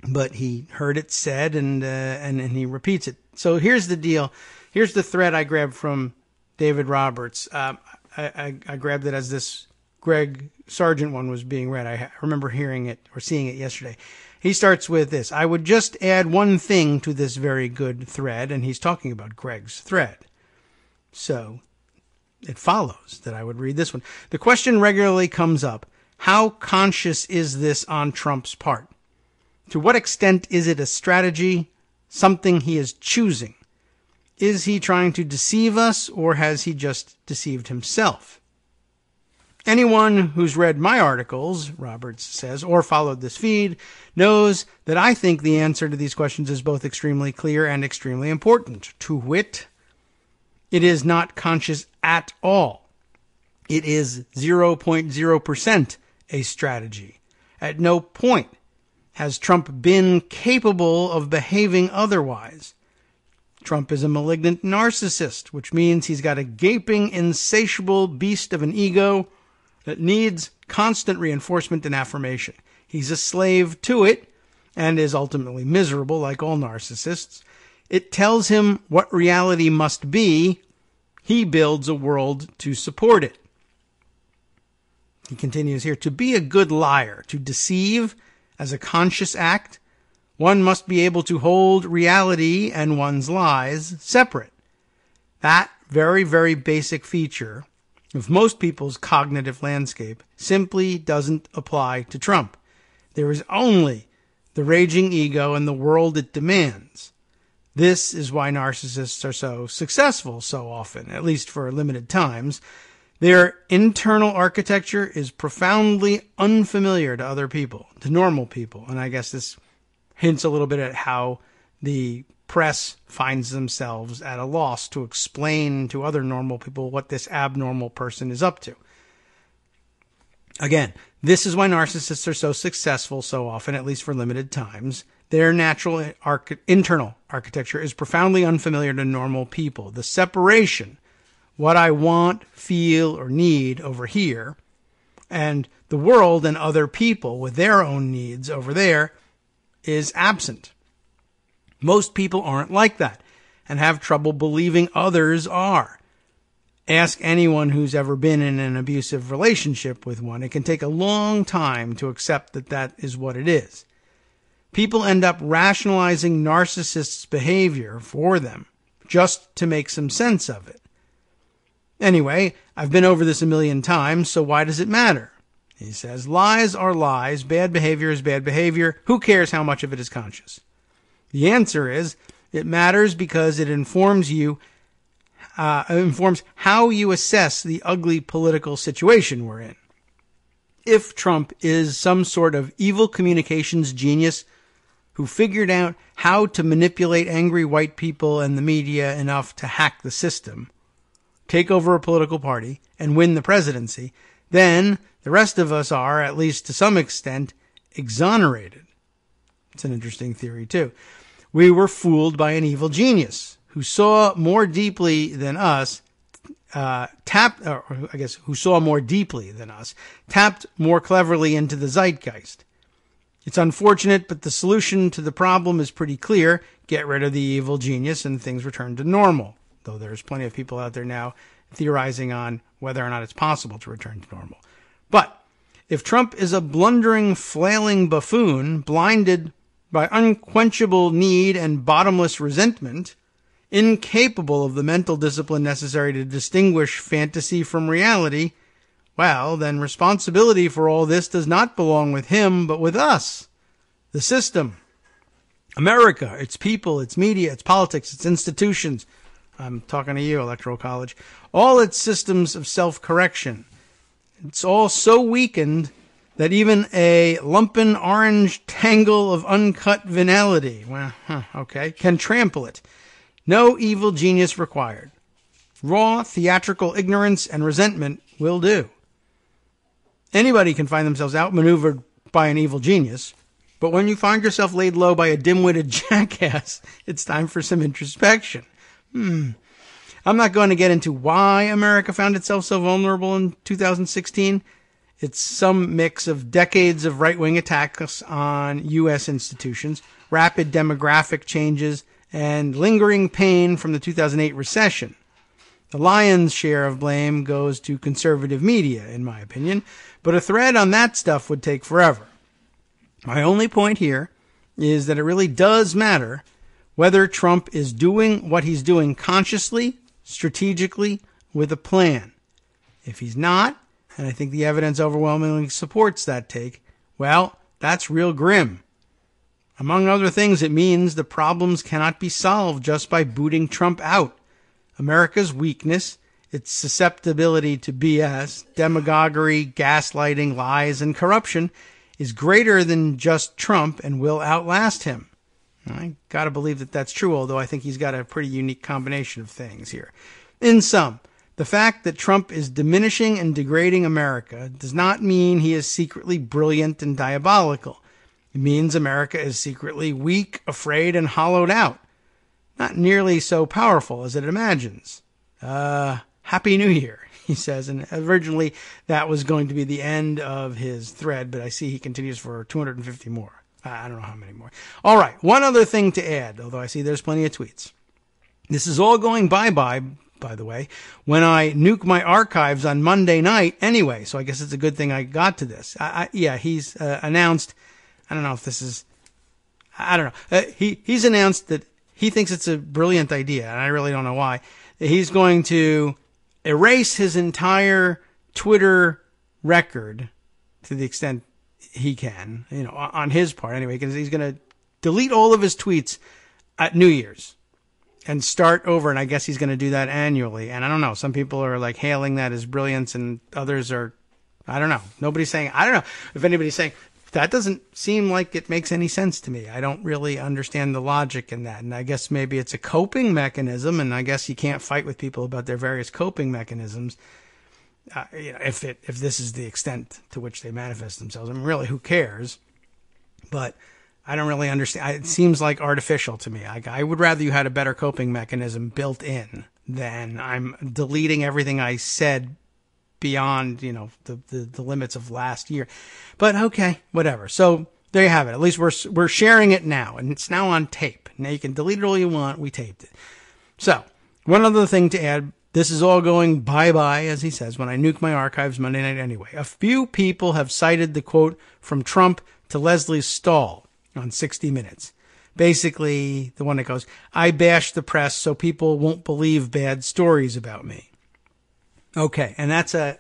but he heard it said and he repeats it. So here's the deal. Here's the thread I grabbed from David Roberts. I grabbed it as this Greg Sargent one was being read. I remember hearing it or seeing it yesterday. He starts with this: I would just add one thing to this very good thread, and he's talking about Greg's thread. So it follows that I would read this one. The question regularly comes up: how conscious is this on Trump's part? To what extent is it a strategy, something he is choosing? Is he trying to deceive us, or has he just deceived himself? Anyone who's read my articles, Roberts says, or followed this feed, knows that I think the answer to these questions is both extremely clear and extremely important. To wit, it is not conscious at all. It is 0.0% a strategy. At no point has Trump been capable of behaving otherwise. Trump is a malignant narcissist, which means he's got a gaping, insatiable beast of an ego that needs constant reinforcement and affirmation. He's a slave to it and is ultimately miserable, like all narcissists. It tells him what reality must be. He builds a world to support it. He continues here, to be a good liar, to deceive as a conscious act, one must be able to hold reality and one's lies separate. That very, very basic feature of most people's cognitive landscape simply doesn't apply to Trump. There is only the raging ego and the world it demands. This is why narcissists are so successful so often, at least for limited times. Their internal architecture is profoundly unfamiliar to other people, to normal people. And I guess this hints a little bit at how the press finds themselves at a loss to explain to other normal people what this abnormal person is up to. Again, this is why narcissists are so successful so often, at least for limited times. Their natural internal architecture is profoundly unfamiliar to normal people. The separation, what I want, feel, or need over here, and the world and other people with their own needs over there is absent. Most people aren't like that and have trouble believing others are. Ask anyone who's ever been in an abusive relationship with one. It can take a long time to accept that that is what it is. People end up rationalizing narcissists' behavior for them just to make some sense of it. Anyway, I've been over this a million times, so why does it matter? He says, lies are lies, bad behavior is bad behavior. Who cares how much of it is conscious? The answer is, it matters because it informs how you assess the ugly political situation we're in. if Trump is some sort of evil communications genius who figured out how to manipulate angry white people and the media enough to hack the system, take over a political party, and win the presidency, then the rest of us are, at least to some extent, exonerated. It's an interesting theory, too. We were fooled by an evil genius who saw more deeply than us, tapped more cleverly into the zeitgeist. It's unfortunate, but the solution to the problem is pretty clear. Get rid of the evil genius and things return to normal. Though there's plenty of people out there now theorizing on whether or not it's possible to return to normal. But if Trump is a blundering, flailing buffoon, blinded by unquenchable need and bottomless resentment, incapable of the mental discipline necessary to distinguish fantasy from reality, well, then responsibility for all this does not belong with him, but with us, the system. America, its people, its media, its politics, its institutions. I'm talking to you, Electoral College. All its systems of self-correction. It's all so weakened that even a lumpen orange tangle of uncut venality, can trample it. No evil genius required. Raw theatrical ignorance and resentment will do. Anybody can find themselves outmaneuvered by an evil genius, but when you find yourself laid low by a dim-witted jackass, it's time for some introspection. I'm not going to get into why America found itself so vulnerable in 2016. It's some mix of decades of right-wing attacks on U.S. institutions, rapid demographic changes, and lingering pain from the 2008 recession. The lion's share of blame goes to conservative media, in my opinion, but a thread on that stuff would take forever. My only point here is that it really does matter whether Trump is doing what he's doing consciously, strategically, with a plan. If he's not, and I think the evidence overwhelmingly supports that take, well, that's real grim. Among other things, it means the problems cannot be solved just by booting Trump out. America's weakness, its susceptibility to BS, demagoguery, gaslighting, lies, and corruption is greater than just Trump and will outlast him. I gotta believe that that's true, although I think he's got a pretty unique combination of things here. In sum, the fact that Trump is diminishing and degrading America does not mean he is secretly brilliant and diabolical. It means America is secretly weak, afraid, and hollowed out. Not nearly so powerful as it imagines. Happy New Year, he says. And originally that was going to be the end of his thread, but I see he continues for 250 more. I don't know how many more. All right, one other thing to add, although I see there's plenty of tweets. This is all going bye-bye, by the way, when I nuke my archives on Monday night anyway, so I guess it's a good thing I got to this. He's announced, I don't know if this is, I don't know. He's announced that he thinks it's a brilliant idea, and I really don't know why. He's going to erase his entire Twitter record to the extent he can, on his part anyway, because he's going to delete all of his tweets at New Year's and start over, and I guess he's going to do that annually. And I don't know, some people are like hailing that as brilliance, and others are, I don't know. Nobody's saying, I don't know if anybody's saying, that doesn't seem like it makes any sense to me. I don't really understand the logic in that. And I guess maybe it's a coping mechanism, and I guess you can't fight with people about their various coping mechanisms. If this is the extent to which they manifest themselves. I mean, really, who cares? But I don't really understand. It seems like artificial to me. I would rather you had a better coping mechanism built in than I'm deleting everything I said beyond, the limits of last year. But okay, whatever. So there you have it. At least we're sharing it now, and it's now on tape. Now you can delete it all you want. We taped it. So one other thing to add. This is all going bye-bye, as he says, when I nuke my archives Monday night anyway. A few people have cited the quote from Trump to Leslie Stahl on 60 Minutes. Basically, the one that goes, I bash the press so people won't believe bad stories about me. Okay, and it's a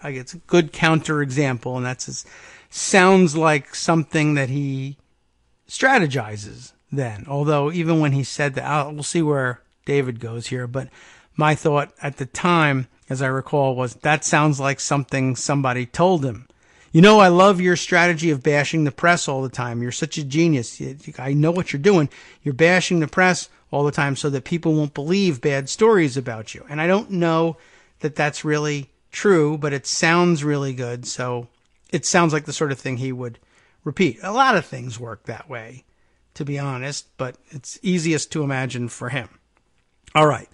good counterexample, and sounds like something that he strategizes then. Although, even when he said that, we'll see where David goes here, but my thought at the time, as I recall, was that sounds like something somebody told him. You know, I love your strategy of bashing the press all the time. You're such a genius. I know what you're doing. You're bashing the press all the time so that people won't believe bad stories about you. And I don't know that that's really true, but it sounds really good. So it sounds like the sort of thing he would repeat. A lot of things work that way, to be honest, but it's easiest to imagine for him. All right.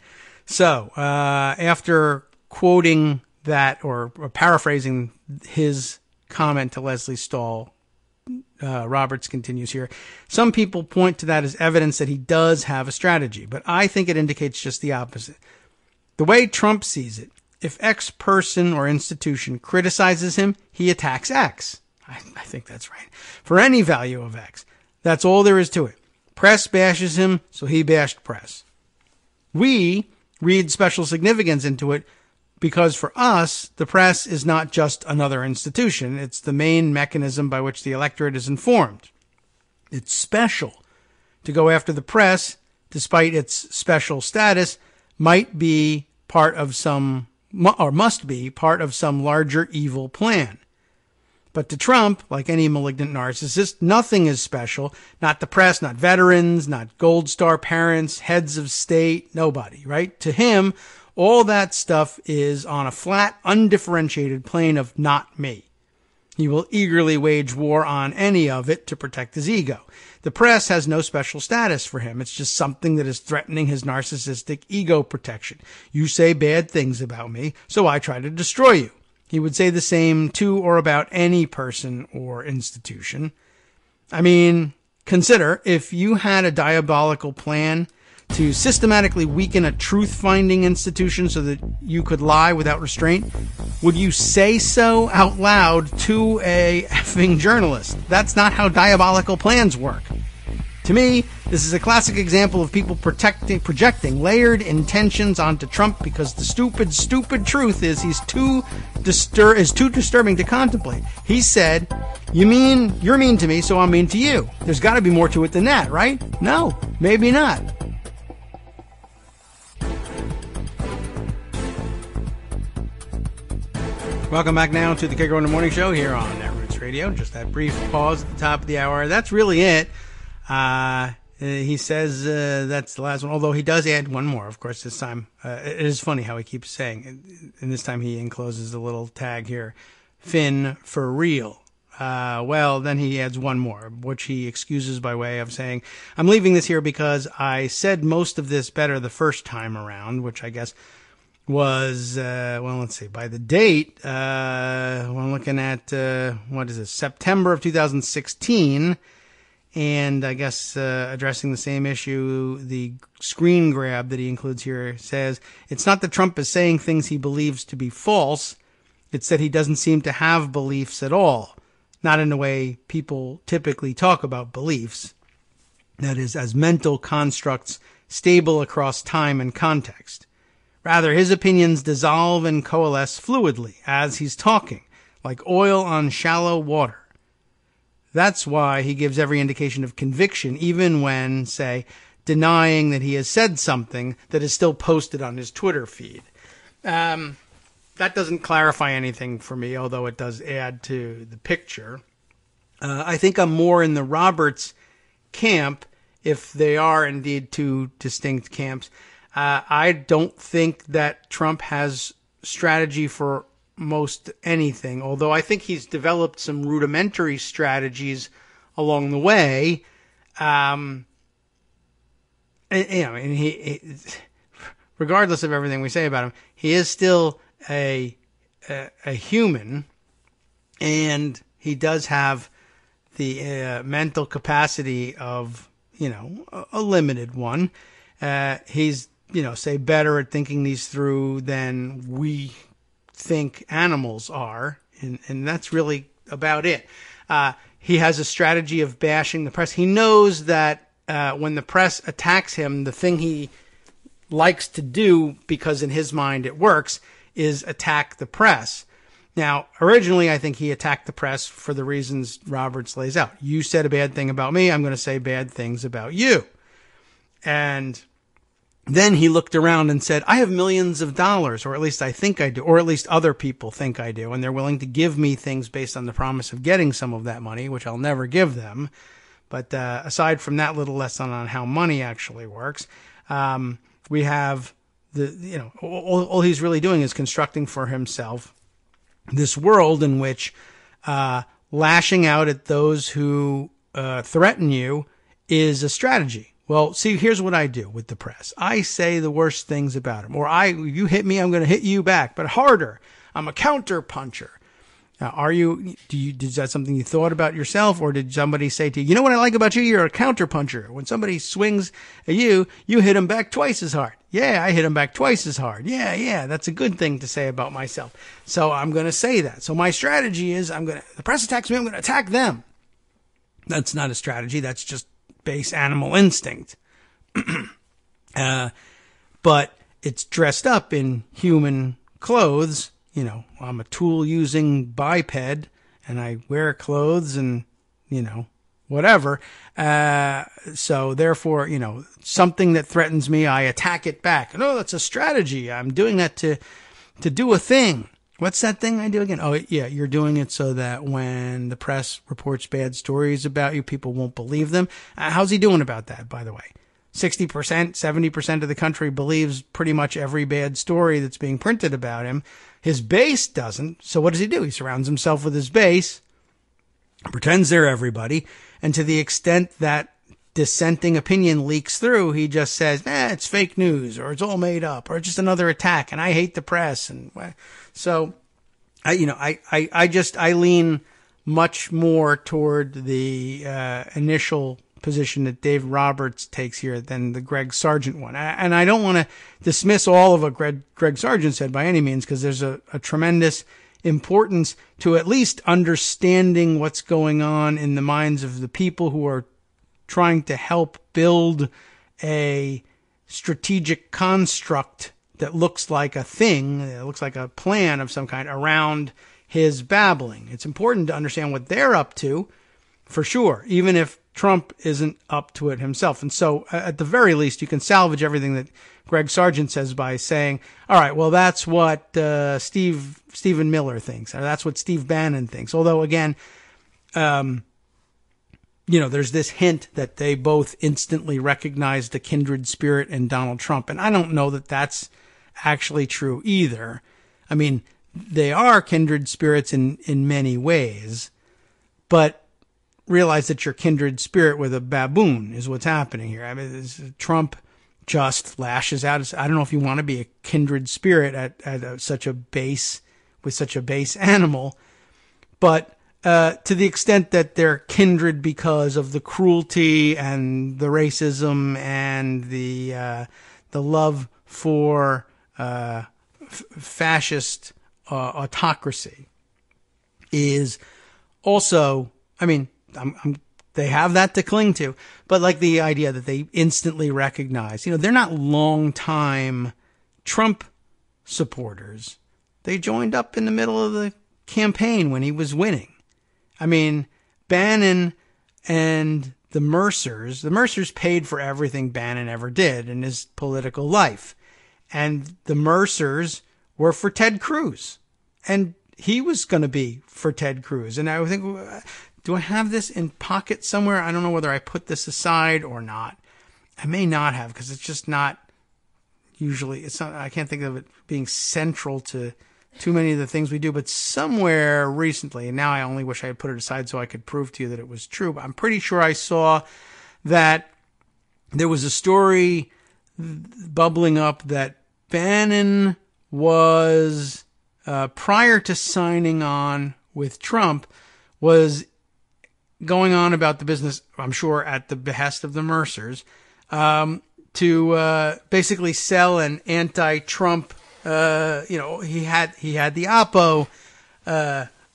So after quoting that or paraphrasing his comment to Leslie Stahl, Roberts continues here. Some people point to that as evidence that he does have a strategy, but I think it indicates just the opposite. The way Trump sees it, if X person or institution criticizes him, he attacks X. I think that's right. For any value of X. That's all there is to it. Press bashes him, so he bashed press. We read special significance into it because for us, the press is not just another institution. It's the main mechanism by which the electorate is informed. It's special. To go after the press, despite its special status, might be part of some, or must be part of some larger evil plan. But to Trump, like any malignant narcissist, nothing is special. Not the press, not veterans, not Gold Star parents, heads of state, nobody, right? To him, all that stuff is on a flat, undifferentiated plane of not me. He will eagerly wage war on any of it to protect his ego. The press has no special status for him. It's just something that is threatening his narcissistic ego protection. You say bad things about me, so I try to destroy you. He would say the same to or about any person or institution. I mean, consider if you had a diabolical plan to systematically weaken a truth-finding institution so that you could lie without restraint, would you say so out loud to a effing journalist? That's not how diabolical plans work. To me, this is a classic example of people projecting layered intentions onto Trump because the stupid truth is too disturbing to contemplate. He said, you're mean to me, so I'm mean to you. There's got to be more to it than that, right? No, maybe not. Welcome back now to the Kagro in the Morning Show here on Netroots Radio. Just that brief pause at the top of the hour. That's really it. He says that's the last one, although he does add one more, of course, this time. It is funny how he keeps saying, and this time he encloses a little tag here, Finn for real. Well, then he adds one more, which he excuses by way of saying, I'm leaving this here because I said most of this better the first time around, which I guess was, let's see, by the date, we're looking at, September of 2016. And I guess addressing the same issue, the screen grab that he includes here says, it's not that Trump is saying things he believes to be false. It's that he doesn't seem to have beliefs at all. Not in the way people typically talk about beliefs. That is, as mental constructs stable across time and context. Rather, his opinions dissolve and coalesce fluidly as he's talking, like oil on shallow water. That's why he gives every indication of conviction, even when, say, denying that he has said something that is still posted on his Twitter feed. That doesn't clarify anything for me, although it does add to the picture. I think I'm more in the Roberts camp, if they are indeed two distinct camps. I don't think that Trump has strategy for most anything, although I think he's developed some rudimentary strategies along the way. He, regardless of everything we say about him, he is still a human, and he does have the mental capacity of, a limited one. He's, say, better at thinking these through than we think animals are, and that's really about it. He has a strategy of bashing the press. He knows that when the press attacks him, the thing he likes to do, because in his mind it works, is attack the press. Now, originally, I think he attacked the press for the reasons Roberts lays out. You said a bad thing about me, I'm going to say bad things about you. And then he looked around and said, I have millions of dollars, or at least I think I do, or at least other people think I do, and they're willing to give me things based on the promise of getting some of that money, which I'll never give them. But aside from that little lesson on how money actually works, we have all he's really doing is constructing for himself this world in which lashing out at those who threaten you is a strategy. Well, see, here's what I do with the press. I say the worst things about them. Or you hit me, I'm going to hit you back, but harder. I'm a counter puncher. Now, is that something you thought about yourself, or did somebody say to you, you know what I like about you? You're a counter puncher. When somebody swings at you, you hit them back twice as hard. Yeah, I hit them back twice as hard. Yeah, that's a good thing to say about myself. So I'm going to say that. So my strategy is the press attacks me, I'm going to attack them. That's not a strategy. That's just base animal instinct. But it's dressed up in human clothes. You know, I'm a tool-using biped, and I wear clothes and, whatever. So therefore, something that threatens me, I attack it back. No, that's a strategy. I'm doing that to do a thing. What's that thing I do again? Oh, yeah, you're doing it so that when the press reports bad stories about you, people won't believe them. How's he doing about that, by the way? 60%, 70% of the country believes pretty much every bad story that's being printed about him. His base doesn't. So what does he do? He surrounds himself with his base, pretends they're everybody, and to the extent that dissenting opinion leaks through, he just says, it's fake news, or it's all made up, or it's just another attack, and I hate the press. And so, I lean much more toward the initial position that Dave Roberts takes here than the Greg Sargent one. And I don't want to dismiss all of what Greg Sargent said by any means, because there's a tremendous importance to at least understanding what's going on in the minds of the people who are trying to help build a strategic construct that looks like a thing, that looks like a plan of some kind around his babbling. It's important to understand what they're up to, for sure, even if Trump isn't up to it himself. And so at the very least, you can salvage everything that Greg Sargent says by saying, all right, well, that's what Stephen Miller thinks, or that's what Steve Bannon thinks. Although, again, there's this hint that they both instantly recognized a kindred spirit in Donald Trump. And I don't know that that's actually true either. I mean, they are kindred spirits in many ways, but realize that you're kindred spirit with a baboon is what's happening here. I mean, Trump just lashes out. I don't know if you want to be a kindred spirit at such a base, with such a base animal, but to the extent that they're kindred because of the cruelty and the racism and the love for fascist autocracy is also, I mean, they have that to cling to, but like the idea that they instantly recognize, they're not long-time Trump supporters. They joined up in the middle of the campaign when he was winning. I mean, Bannon and the Mercers paid for everything Bannon ever did in his political life. And the Mercers were for Ted Cruz. And he was going to be for Ted Cruz. And I would think, do I have this in pocket somewhere? I don't know whether I put this aside or not. I may not have, because it's just not usually, I can't think of it being central to too many of the things we do, but somewhere recently, and now I only wish I had put it aside so I could prove to you that it was true, but I'm pretty sure I saw that there was a story bubbling up that Bannon was, prior to signing on with Trump, was going on about the business, I'm sure at the behest of the Mercers, to basically sell an anti-Trump, he had the Oppo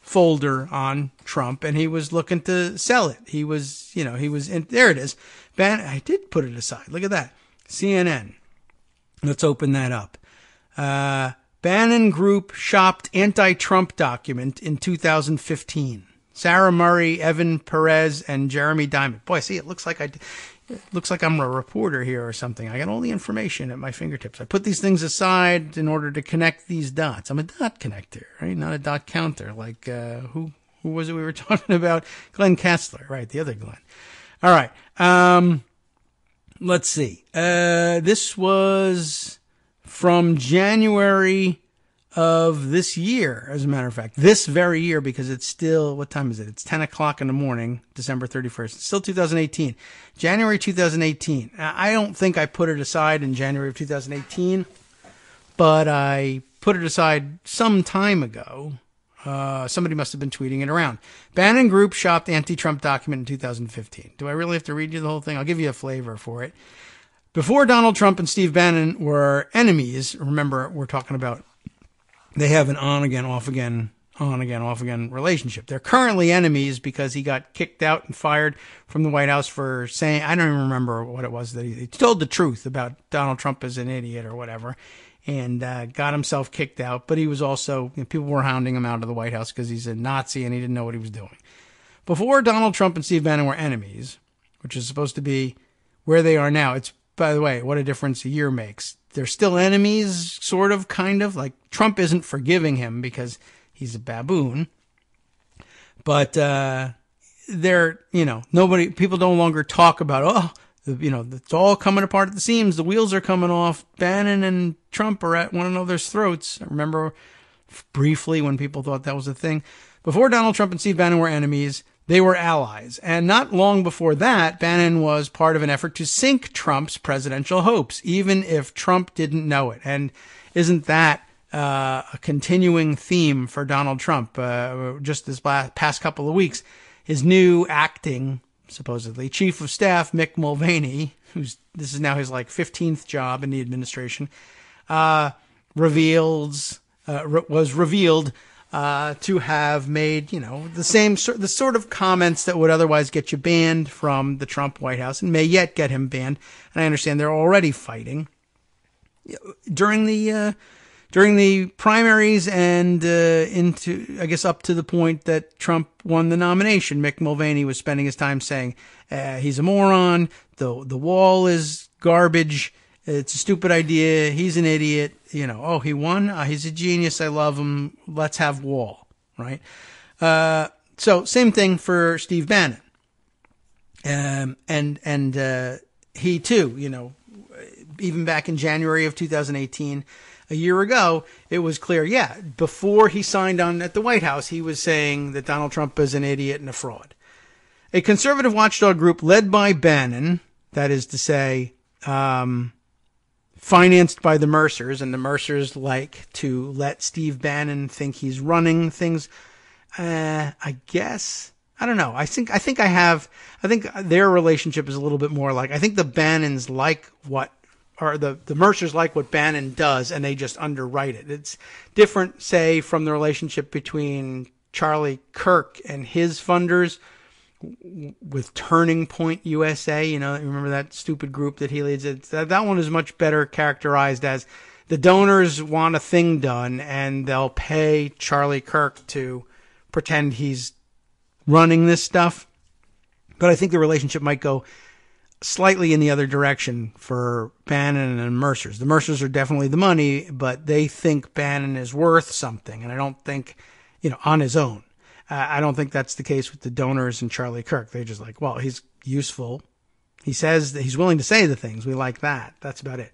folder on Trump, and he was looking to sell it. There it is. I did put it aside. Look at that. CNN. Let's open that up. Bannon Group shopped anti-Trump document in 2015. Sarah Murray, Evan Perez, and Jeremy Diamond. Boy, see, it looks like I'm a reporter here or something. I got all the information at my fingertips. I put these things aside in order to connect these dots. I'm a dot connector, right? Not a dot counter. Like, who was it we were talking about? Glenn Kessler, right? The other Glenn. All right. Let's see. This was from January of this year, as a matter of fact. This very year, because it's still, what time is it? It's 10 o'clock in the morning, December 31st. It's still 2018. January 2018. I don't think I put it aside in January of 2018, but I put it aside some time ago. Somebody must have been tweeting it around. Bannon Group shopped anti-Trump document in 2015. Do I really have to read you the whole thing? I'll give you a flavor for it. Before Donald Trump and Steve Bannon were enemies, remember, we're talking about they have an on-again, off-again, on-again, off-again relationship. They're currently enemies because he got kicked out and fired from the White House for saying, I don't even remember what it was, that he told the truth about Donald Trump as an idiot or whatever, and got himself kicked out. But he was also, people were hounding him out of the White House because he's a Nazi and he didn't know what he was doing. Before Donald Trump and Steve Bannon were enemies, which is supposed to be where they are now, it's, by the way, what a difference a year makes. They're still enemies, sort of, kind of. Like, Trump isn't forgiving him because he's a baboon. But they're, people no longer talk about, it's all coming apart at the seams. The wheels are coming off. Bannon and Trump are at one another's throats. I remember briefly when people thought that was a thing. Before Donald Trump and Steve Bannon were enemies, they were allies. And not long before that, Bannon was part of an effort to sink Trump's presidential hopes, even if Trump didn't know it. And isn't that a continuing theme for Donald Trump? Just this past couple of weeks, his new acting, supposedly, chief of staff, Mick Mulvaney, this is now his 15th job in the administration, was revealed to have made, the sort of comments that would otherwise get you banned from the Trump White House and may yet get him banned. And I understand they're already fighting during the primaries and into, I guess, up to the point that Trump won the nomination. Mick Mulvaney was spending his time saying he's a moron, the wall is garbage, it's a stupid idea, he's an idiot, he won, he's a genius, I love him, let's have wall, right? So same thing for Steve Bannon. And he too, even back in January of 2018, a year ago, it was clear, before he signed on at the White House, he was saying that Donald Trump is an idiot and a fraud. A conservative watchdog group led by Bannon, that is to say, financed by the Mercers, and the Mercers like to let Steve Bannon think he's running things. I guess, I don't know. I think their relationship is a little bit more like, I think the Bannons like the Mercers like what Bannon does, and they just underwrite it. It's different, say, from the relationship between Charlie Kirk and his funders with Turning Point USA. Remember that stupid group that he leads? That one is much better characterized as the donors want a thing done, and they'll pay Charlie Kirk to pretend he's running this stuff. But I think the relationship might go slightly in the other direction for Bannon and Mercers. The Mercers are definitely the money, but they think Bannon is worth something. And I don't think, on his own. I don't think that's the case with the donors and Charlie Kirk. They're just like, well, he's useful. He says that he's willing to say the things. We like that. That's about it.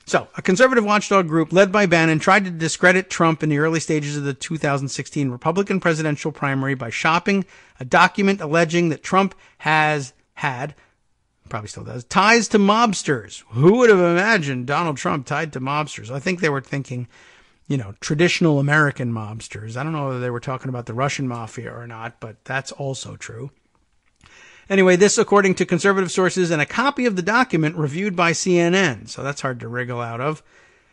So a conservative watchdog group led by Bannon tried to discredit Trump in the early stages of the 2016 Republican presidential primary by shopping a document alleging that Trump has had, probably still does, ties to mobsters. Who would have imagined Donald Trump tied to mobsters? I think they were thinking, traditional American mobsters. I don't know whether they were talking about the Russian mafia or not, but that's also true. Anyway, this according to conservative sources and a copy of the document reviewed by CNN. So that's hard to wriggle out of.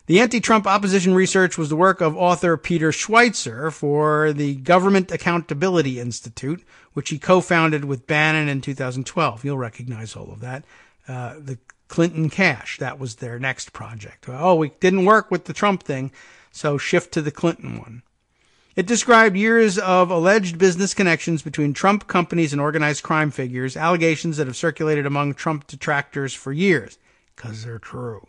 The anti-Trump opposition research was the work of author Peter Schweitzer for the Government Accountability Institute, which he co-founded with Bannon in 2012. You'll recognize all of that. The Clinton Cash, that was their next project. Oh, we didn't work with the Trump thing, so shift to the Clinton one. It described years of alleged business connections between Trump companies and organized crime figures, allegations that have circulated among Trump detractors for years, because they're true.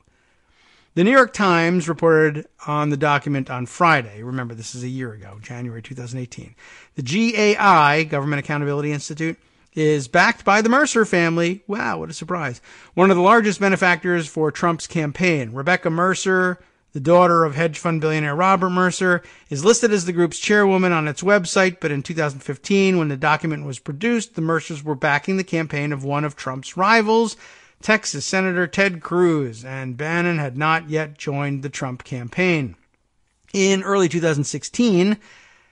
The New York Times reported on the document on Friday. Remember, this is a year ago, January 2018. The GAI, Government Accountability Institute, is backed by the Mercer family. Wow, what a surprise. One of the largest benefactors for Trump's campaign. Rebecca Mercer, the daughter of hedge fund billionaire Robert Mercer, is listed as the group's chairwoman on its website, but in 2015, when the document was produced, the Mercers were backing the campaign of one of Trump's rivals, Texas Senator Ted Cruz, and Bannon had not yet joined the Trump campaign. In early 2016,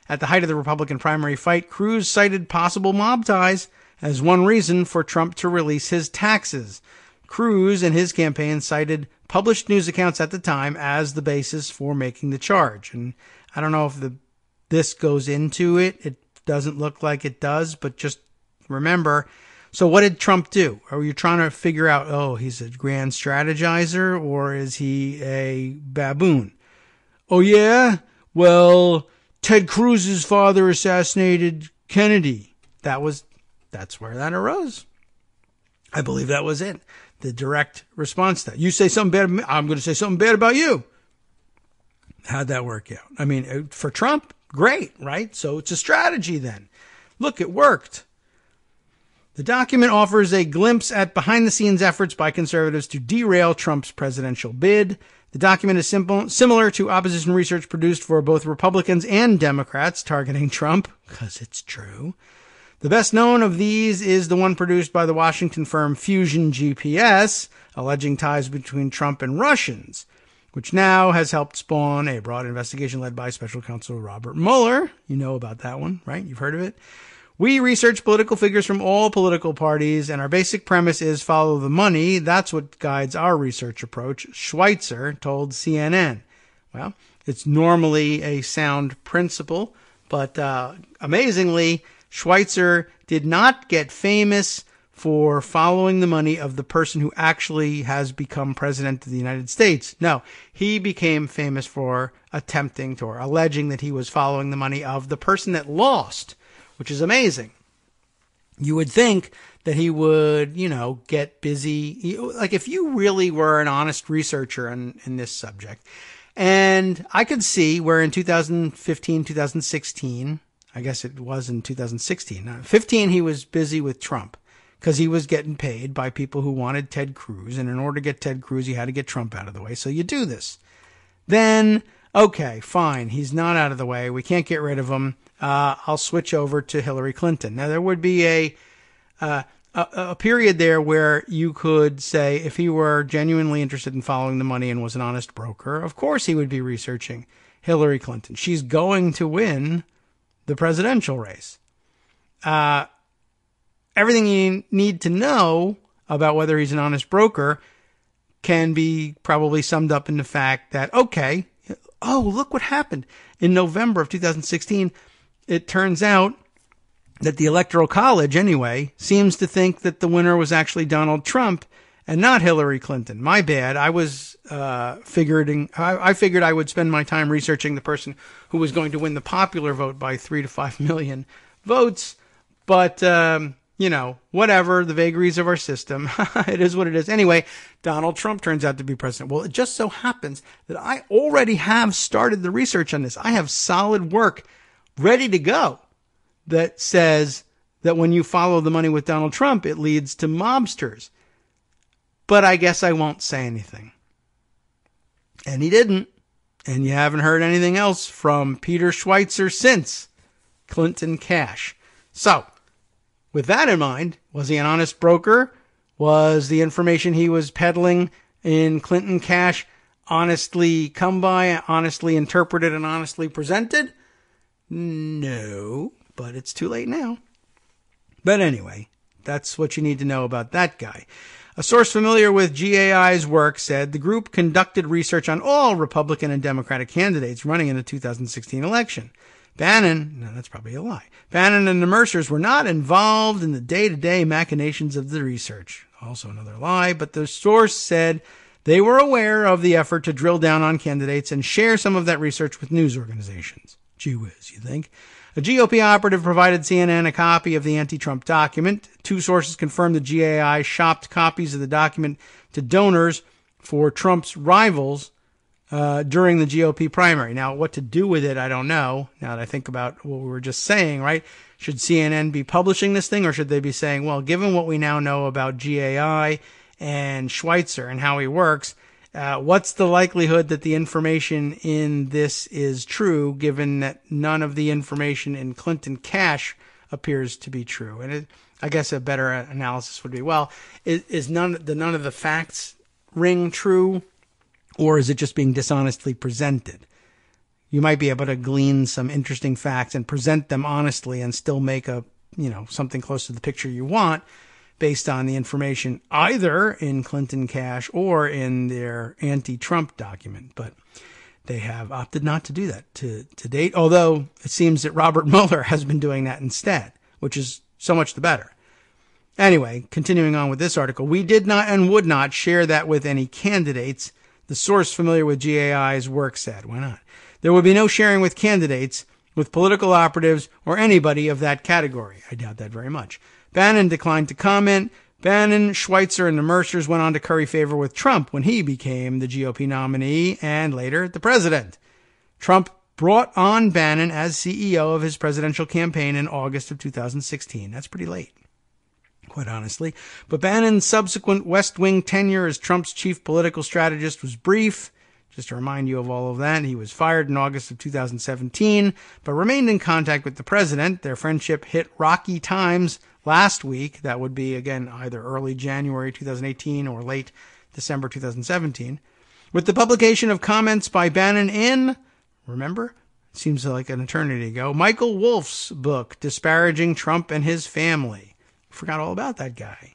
at the height of the Republican primary fight, Cruz cited possible mob ties as one reason for Trump to release his taxes. Cruz and his campaign cited published news accounts at the time as the basis for making the charge. And I don't know if this goes into it. It doesn't look like it does, but just remember. So what did Trump do? Are you trying to figure out, oh, he's a grand strategizer or is he a baboon? Oh, yeah? Well, Ted Cruz's father assassinated Kennedy. That's where that arose. I believe that was it. The direct response to that. You say something bad, I'm going to say something bad about you. How'd that work out? I mean, for Trump, great, right? So it's a strategy then. Look, it worked. The document offers a glimpse at behind-the-scenes efforts by conservatives to derail Trump's presidential bid. The document is similar to opposition research produced for both Republicans and Democrats targeting Trump, because it's true. The best known of these is the one produced by the Washington firm Fusion GPS, alleging ties between Trump and Russians, which now has helped spawn a broad investigation led by special counsel Robert Mueller. You know about that one, right? You've heard of it. We research political figures from all political parties, and our basic premise is follow the money. That's what guides our research approach, Schweitzer told CNN. Well, it's normally a sound principle, but amazingly, Schweitzer did not get famous for following the money of the person who actually has become president of the United States. No, he became famous for attempting to or alleging that he was following the money of the person that lost, which is amazing. You would think that he would, get busy. Like if you really were an honest researcher in this subject. And I could see where in 2015, 2016, I guess it was in 2016, 15, he was busy with Trump because he was getting paid by people who wanted Ted Cruz. And in order to get Ted Cruz, you had to get Trump out of the way. So you do this. Then, okay, fine. He's not out of the way. We can't get rid of him. I'll switch over to Hillary Clinton. Now, there would be a period there where you could say if he were genuinely interested in following the money and was an honest broker, of course he would be researching Hillary Clinton. She's going to win the presidential race. Everything you need to know about whether he's an honest broker can be probably summed up in the fact that, okay, oh, look what happened. In November of 2016, it turns out that the Electoral College, anyway, seems to think that the winner was actually Donald Trump and not Hillary Clinton. My bad. I was I figured I would spend my time researching the person who was going to win the popular vote by 3 to 5 million votes. But, whatever, the vagaries of our system. It is what it is. Anyway, Donald Trump turns out to be president. Well, it just so happens that I already have started the research on this. I have solid work ready to go that says that when you follow the money with Donald Trump, it leads to mobsters. But I guess I won't say anything. And he didn't. And you haven't heard anything else from Peter Schweitzer since Clinton Cash. So, with that in mind, was he an honest broker? Was the information he was peddling in Clinton Cash honestly come by, honestly interpreted, and honestly presented? No, but it's too late now. But anyway, that's what you need to know about that guy. A source familiar with GAI's work said the group conducted research on all Republican and Democratic candidates running in the 2016 election. No, that's probably a lie. Bannon and the Mercers were not involved in the day-to-day machinations of the research. Also another lie, but the source said they were aware of the effort to drill down on candidates and share some of that research with news organizations. Gee whiz, you think? A GOP operative provided CNN a copy of the anti-Trump document. Two sources confirmed the GAI shopped copies of the document to donors for Trump's rivals during the GOP primary. Now, what to do with it, I don't know. Now that I think about what we were just saying, right? Should CNN be publishing this thing, or should they be saying, well, given what we now know about GAI and Schweitzer and how he works, what's the likelihood that the information in this is true, given that none of the information in Clinton Cash appears to be true? And I guess a better analysis would be, well, is none of the facts ring true, or is it just being dishonestly presented? You might be able to glean some interesting facts and present them honestly and still make something close to the picture you want based on the information either in Clinton Cash or in their anti-Trump document. But they have opted not to do that to date, although it seems that Robert Mueller has been doing that instead, which is so much the better. Anyway, continuing on with this article, we did not and would not share that with any candidates, the source familiar with GAI's work said. Why not? There would be no sharing with candidates, with political operatives, or anybody of that category. I doubt that very much. Bannon declined to comment. Bannon, Schweitzer, and the Mercers went on to curry favor with Trump when he became the GOP nominee and later the president. Trump brought on Bannon as CEO of his presidential campaign in August of 2016. That's pretty late, quite honestly. But Bannon's subsequent West Wing tenure as Trump's chief political strategist was brief. Just to remind you of all of that, he was fired in August of 2017, but remained in contact with the president. Their friendship hit rocky times last week. That would be, again, either early January 2018 or late December 2017. With the publication of comments by Bannon in, remember, it seems like an eternity ago, Michael Wolff's book, Disparaging Trump and His Family. Forgot all about that guy.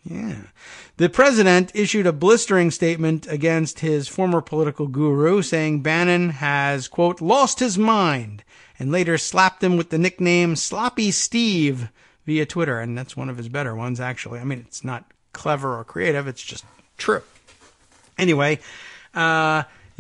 Yeah. The president issued a blistering statement against his former political guru, saying Bannon has, quote, lost his mind, and later slapped him with the nickname Sloppy Steve via Twitter. And that's one of his better ones, actually. I mean, it's not clever or creative. It's just true. Anyway,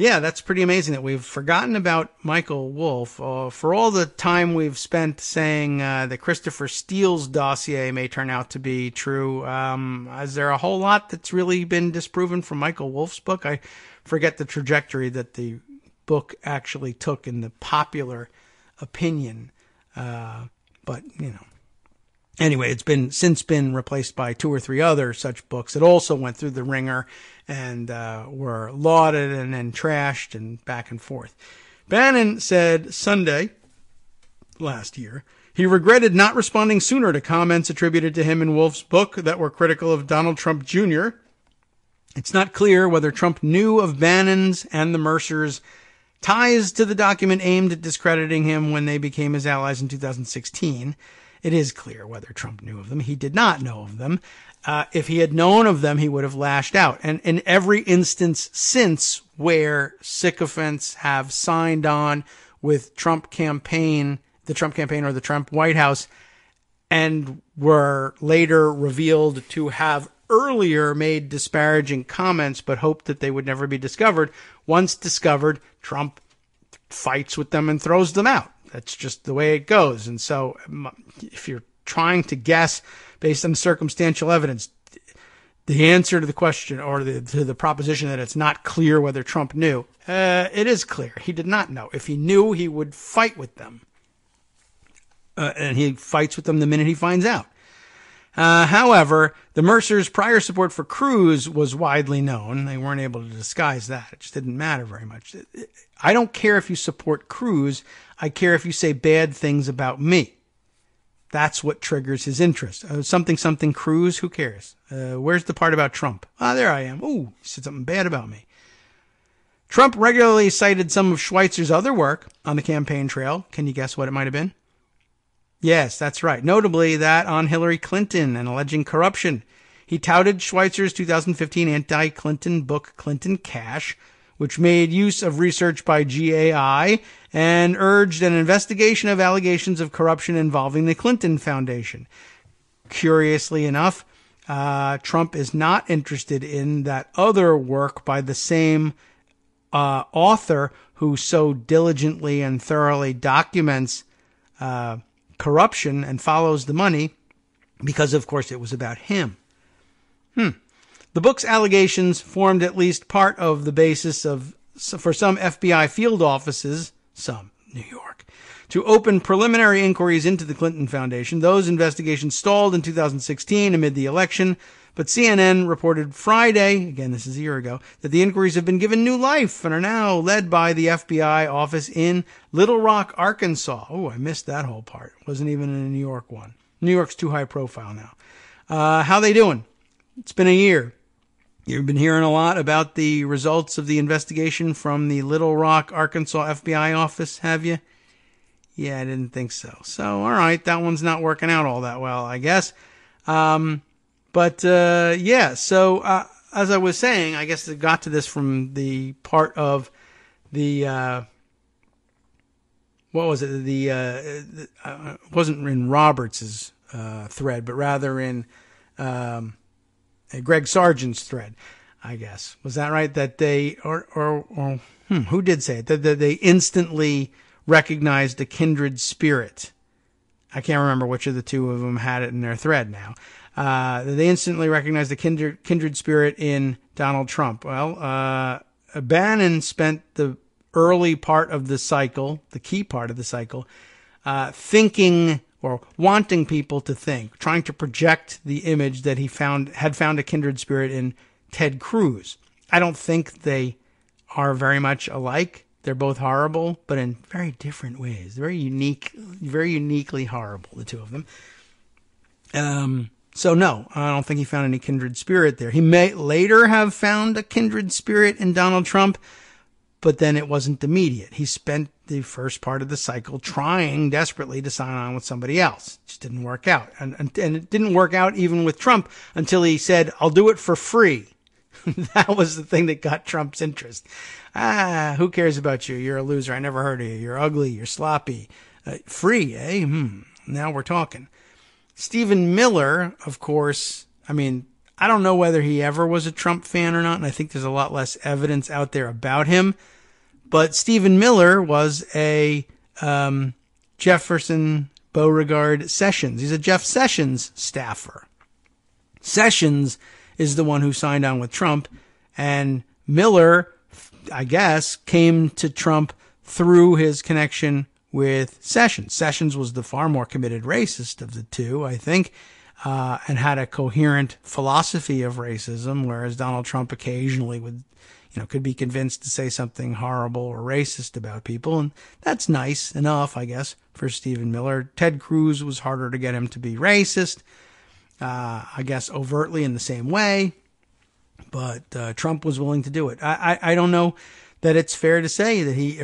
yeah, that's pretty amazing that we've forgotten about Michael Wolff. For all the time we've spent saying that Christopher Steele's dossier may turn out to be true, is there a whole lot that's really been disproven from Michael Wolff's book? I forget the trajectory that the book actually took in the popular opinion. But, you know. Anyway, it's since been replaced by 2 or 3 other such books that also went through the ringer and were lauded and then trashed and back and forth. Bannon said Sunday last year he regretted not responding sooner to comments attributed to him in Wolff's book that were critical of Donald Trump Jr. It's not clear whether Trump knew of Bannon's and the Mercers' ties to the document aimed at discrediting him when they became his allies in 2016. It is clear whether Trump knew of them. He did not know of them. If he had known of them, he would have lashed out. And in every instance since where sycophants have signed on with the Trump campaign or the Trump White House and were later revealed to have earlier made disparaging comments but hoped that they would never be discovered, once discovered, Trump fights with them and throws them out. That's just the way it goes. And so if you're trying to guess based on circumstantial evidence, the answer to the question or to the proposition that it's not clear whether Trump knew, it is clear. He did not know. If he knew, he would fight with them. And he fights with them the minute he finds out. However, the Mercers' prior support for Cruz was widely known. They weren't able to disguise that. It just didn't matter very much. I don't care if you support Cruz. I care if you say bad things about me. That's what triggers his interest. Something Cruz, who cares? Where's the part about Trump? There I am. Ooh, he said something bad about me. Trump regularly cited some of Schweitzer's other work on the campaign trail. Can you guess what it might have been? Yes, that's right. Notably that on Hillary Clinton and alleging corruption. He touted Schweitzer's 2015 anti-Clinton book, Clinton Cash, which made use of research by GAI and urged an investigation of allegations of corruption involving the Clinton Foundation. Curiously enough, Trump is not interested in that other work by the same author who so diligently and thoroughly documents corruption and follows the money, because, of course, it was about him. The book's allegations formed at least part of the basis for some FBI field offices, some, New York, to open preliminary inquiries into the Clinton Foundation. Those investigations stalled in 2016 amid the election, but CNN reported Friday, again this is a year ago, that the inquiries have been given new life and are now led by the FBI office in Little Rock, Arkansas. Oh, I missed that whole part. Wasn't even in a New York one. New York's too high profile now. How they doing? It's been a year. You've been hearing a lot about the results of the investigation from the Little Rock, Arkansas FBI office, have you? Yeah, I didn't think so. So, all right, that one's not working out all that well, I guess. So as I was saying, I guess it got to this from the part of the, it wasn't in Roberts's thread, but rather in Greg Sargent's thread, I guess. Was that right? That they, who did say it? That they instantly recognized a kindred spirit. I can't remember which of the two of them had it in their thread now. They instantly recognized the kindred spirit in Donald Trump. Well, Bannon spent the early part of the cycle, the key part of the cycle, thinking or wanting people to think, trying to project the image that he had found a kindred spirit in Ted Cruz. I don't think they are very much alike. They're both horrible, but in very different ways. Very uniquely horrible, the two of them. So no, I don't think he found any kindred spirit there. He may later have found a kindred spirit in Donald Trump, but then it wasn't immediate. He spent the first part of the cycle trying desperately to sign on with somebody else. It just didn't work out. And it didn't work out even with Trump until he said, I'll do it for free. That was the thing that got Trump's interest. Who cares about you? You're a loser. I never heard of you. You're ugly. You're sloppy. Free, eh? Now we're talking. Stephen Miller, of course, I mean, I don't know whether he ever was a Trump fan or not, and I think there's a lot less evidence out there about him. But Stephen Miller was a Jefferson Beauregard Sessions. He's a Jeff Sessions staffer. Sessions is the one who signed on with Trump, and Miller, I guess, came to Trump through his connection with Sessions. Sessions was the far more committed racist of the two, I think, and had a coherent philosophy of racism, whereas Donald Trump occasionally could be convinced to say something horrible or racist about people, and that's nice enough, I guess, for Stephen Miller. Ted Cruz was harder to get him to be racist, I guess overtly in the same way, but Trump was willing to do it. I don't know that it's fair to say that he,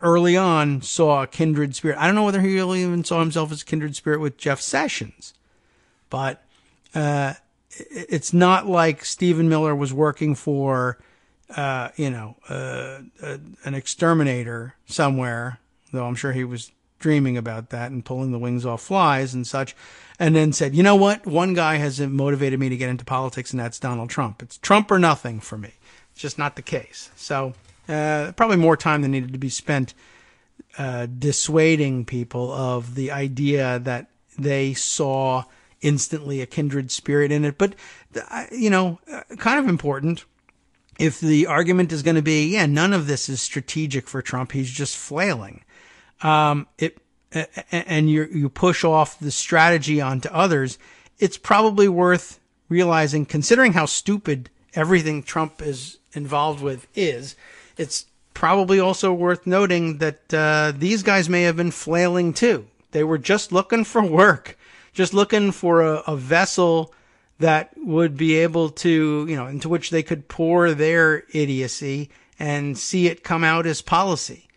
early on saw a kindred spirit. I don't know whether he really even saw himself as a kindred spirit with Jeff Sessions, but it's not like Stephen Miller was working for, an exterminator somewhere, though I'm sure he was dreaming about that and pulling the wings off flies and such, and then said, you know what? One guy has motivated me to get into politics, and that's Donald Trump. It's Trump or nothing for me. It's just not the case. So probably more time than needed to be spent dissuading people of the idea that they saw instantly a kindred spirit in it. But, kind of important, if the argument is going to be, none of this is strategic for Trump, he's just flailing. And you push off the strategy onto others, it's probably worth realizing, considering how stupid everything Trump is involved with is, it's probably also worth noting that these guys may have been flailing too. They were just looking for work, just looking for a vessel that would be able to, into which they could pour their idiocy and see it come out as policy.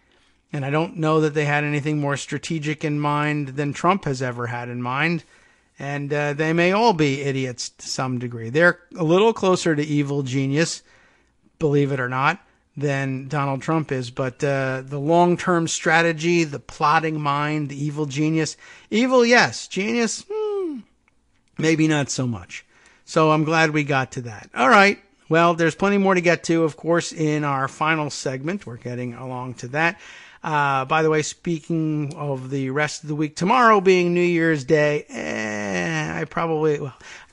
And I don't know that they had anything more strategic in mind than Trump has ever had in mind. And they may all be idiots to some degree. They're a little closer to evil genius, believe it or not, than Donald Trump is. But the long-term strategy, the plotting mind, the evil genius. Evil, yes. Genius, maybe not so much. So I'm glad we got to that. All right. Well, there's plenty more to get to, of course, in our final segment. We're getting along to that. By the way, speaking of the rest of the week, tomorrow being New Year's Day, I'd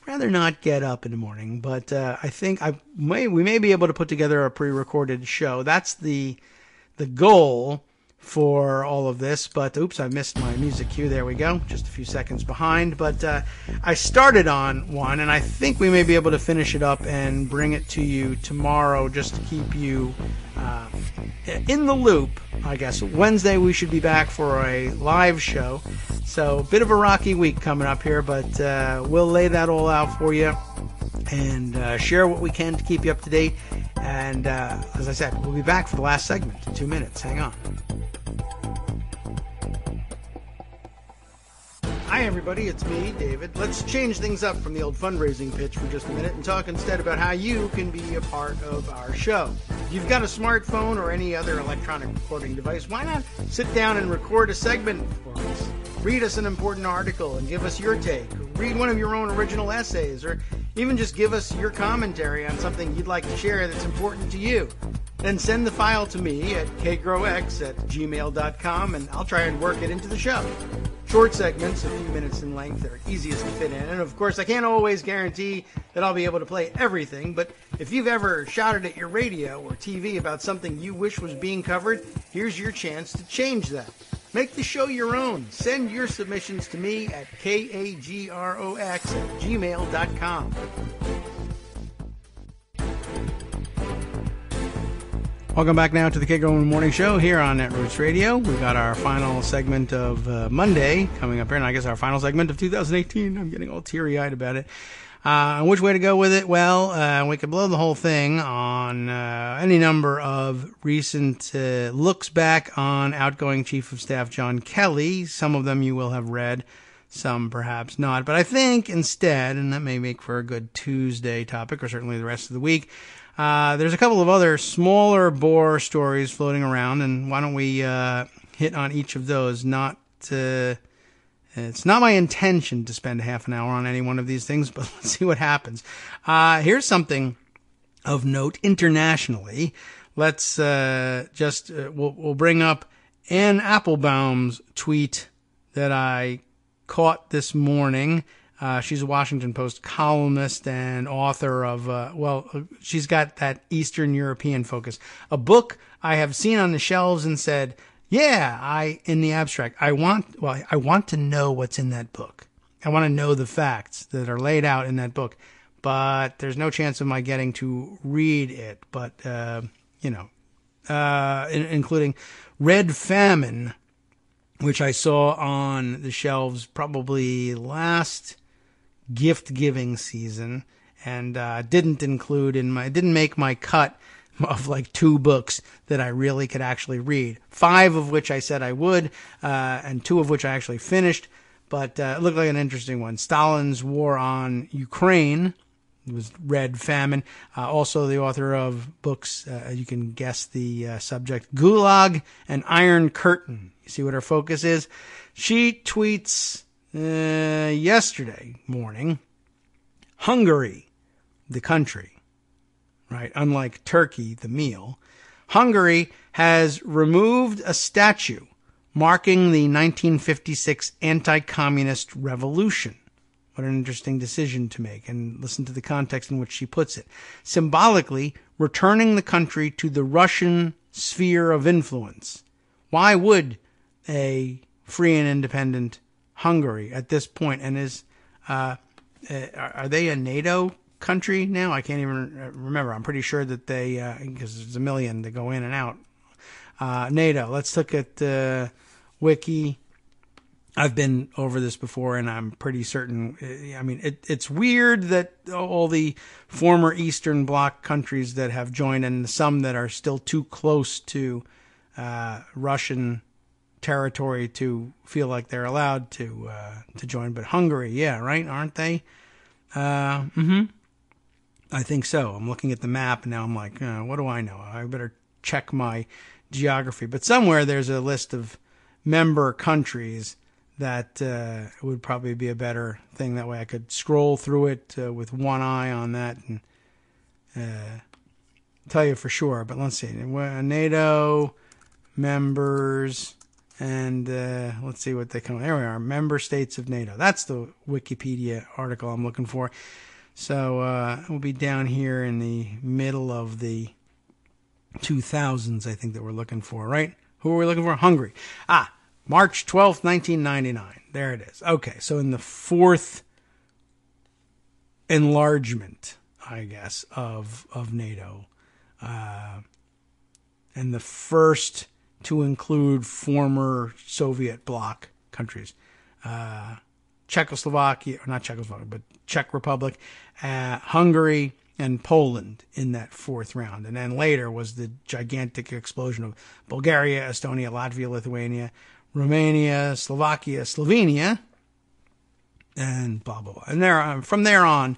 rather not get up in the morning, but I think we may be able to put together a pre-recorded show. That's the goal for all of this, but oops, I missed my music cue. There we go, just a few seconds behind, but I started on one, and I think we may be able to finish it up and bring it to you tomorrow just to keep you in the loop. I guess Wednesday we should be back for a live show, so a bit of a rocky week coming up here, but we'll lay that all out for you and share what we can to keep you up to date. And as I said, we'll be back for the last segment in 2 minutes. Hang on. Hi everybody, it's me, David. Let's change things up from the old fundraising pitch for just a minute and talk instead about how you can be a part of our show. If you've got a smartphone or any other electronic recording device, why not sit down and record a segment for us? Read us an important article and give us your take. Or read one of your own original essays, or even just give us your commentary on something you'd like to share that's important to you. Then send the file to me at kagrox@gmail.com and I'll try and work it into the show. Short segments, a few minutes in length, are easiest to fit in. And of course, I can't always guarantee that I'll be able to play everything, but if you've ever shouted at your radio or TV about something you wish was being covered, here's your chance to change that. Make the show your own. Send your submissions to me at kagrox@gmail.com. Welcome back now to the Kagro Morning Show here on Netroots Radio. We've got our final segment of Monday coming up here, and I guess our final segment of 2018. I'm getting all teary-eyed about it. Which way to go with it? Well, we could blow the whole thing on any number of recent looks back on outgoing Chief of Staff John Kelly. Some of them you will have read, some perhaps not. But I think instead, and that may make for a good Tuesday topic, or certainly the rest of the week, there's a couple of other smaller bore stories floating around, and why don't we hit on each of those? It's not my intention to spend half an hour on any one of these things, but let's see what happens. Here's something of note internationally. Let's we'll bring up Ann Applebaum's tweet that I caught this morning. She's a Washington Post columnist and author of, she's got that Eastern European focus. A book I have seen on the shelves and said, in the abstract, I want to know what's in that book. I want to know the facts that are laid out in that book, but there's no chance of my getting to read it. But, including Red Famine, which I saw on the shelves probably last gift-giving season, and didn't make my cut of like 2 books that I really could actually read. 5 of which I said I would, and 2 of which I actually finished, but it looked like an interesting one. Stalin's War on Ukraine. It was Red Famine. Also the author of books, you can guess the subject, Gulag and Iron Curtain. You see what her focus is? She tweets yesterday morning, Hungary, the country, right? Unlike Turkey, the meal, Hungary has removed a statue marking the 1956 anti-communist revolution. What an interesting decision to make, and listen to the context in which she puts it. Symbolically returning the country to the Russian sphere of influence. Why would a free and independent Hungary at this point, and are they a NATO country now? I can't even remember. I'm pretty sure that they, because there's a million that go in and out. NATO. Let's look at Wiki. I've been over this before, and I'm pretty certain. I mean, it's weird that all the former Eastern Bloc countries that have joined, and some that are still too close to Russian territory to feel like they're allowed to join. But Hungary, yeah, right? Aren't they? I think so. I'm looking at the map, and now I'm like, what do I know? I better check my geography. But somewhere there's a list of member countries that would probably be a better thing. That way I could scroll through it with one eye on that tell you for sure, but let's see. NATO members, and let's see what they come. There we are, member states of NATO. That's the Wikipedia article I'm looking for. So we'll be down here in the middle of the 2000s, I think that we're looking for, right? Who are we looking for? Hungary. March 12th, 1999. There it is. Okay, so in the fourth enlargement, I guess, of NATO, and the first to include former Soviet bloc countries, Czechoslovakia, or not Czechoslovakia, but Czech Republic, Hungary, and Poland in that fourth round. And then later was the gigantic explosion of Bulgaria, Estonia, Latvia, Lithuania, Romania, Slovakia, Slovenia, and blah, blah, blah. And from there on,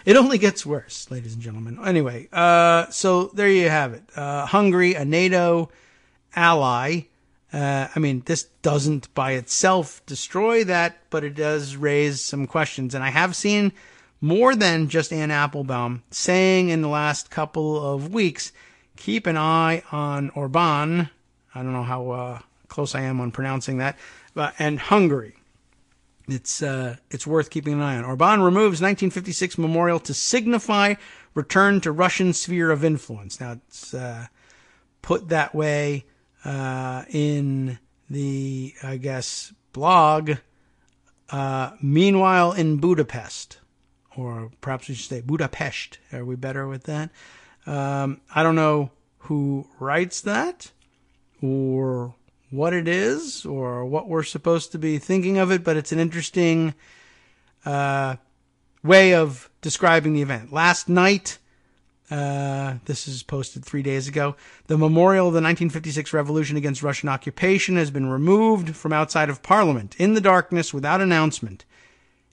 it only gets worse, ladies and gentlemen. Anyway, so there you have it. Hungary, a NATO ally. This doesn't by itself destroy that, but it does raise some questions. And I have seen more than just Ann Applebaum saying in the last couple of weeks, keep an eye on Orban. I don't know how close I am on pronouncing that, and Hungary. It's worth keeping an eye on. Orban removes 1956 memorial to signify return to Russian sphere of influence. Now, it's put that way in the, I guess, blog. Meanwhile, in Budapest, or perhaps we should say Budapest. Are we better with that? I don't know who writes that, or what it is, or what we're supposed to be thinking of it, but it's an interesting way of describing the event. Last night, this is posted 3 days ago, the memorial of the 1956 revolution against Russian occupation has been removed from outside of Parliament in the darkness without announcement.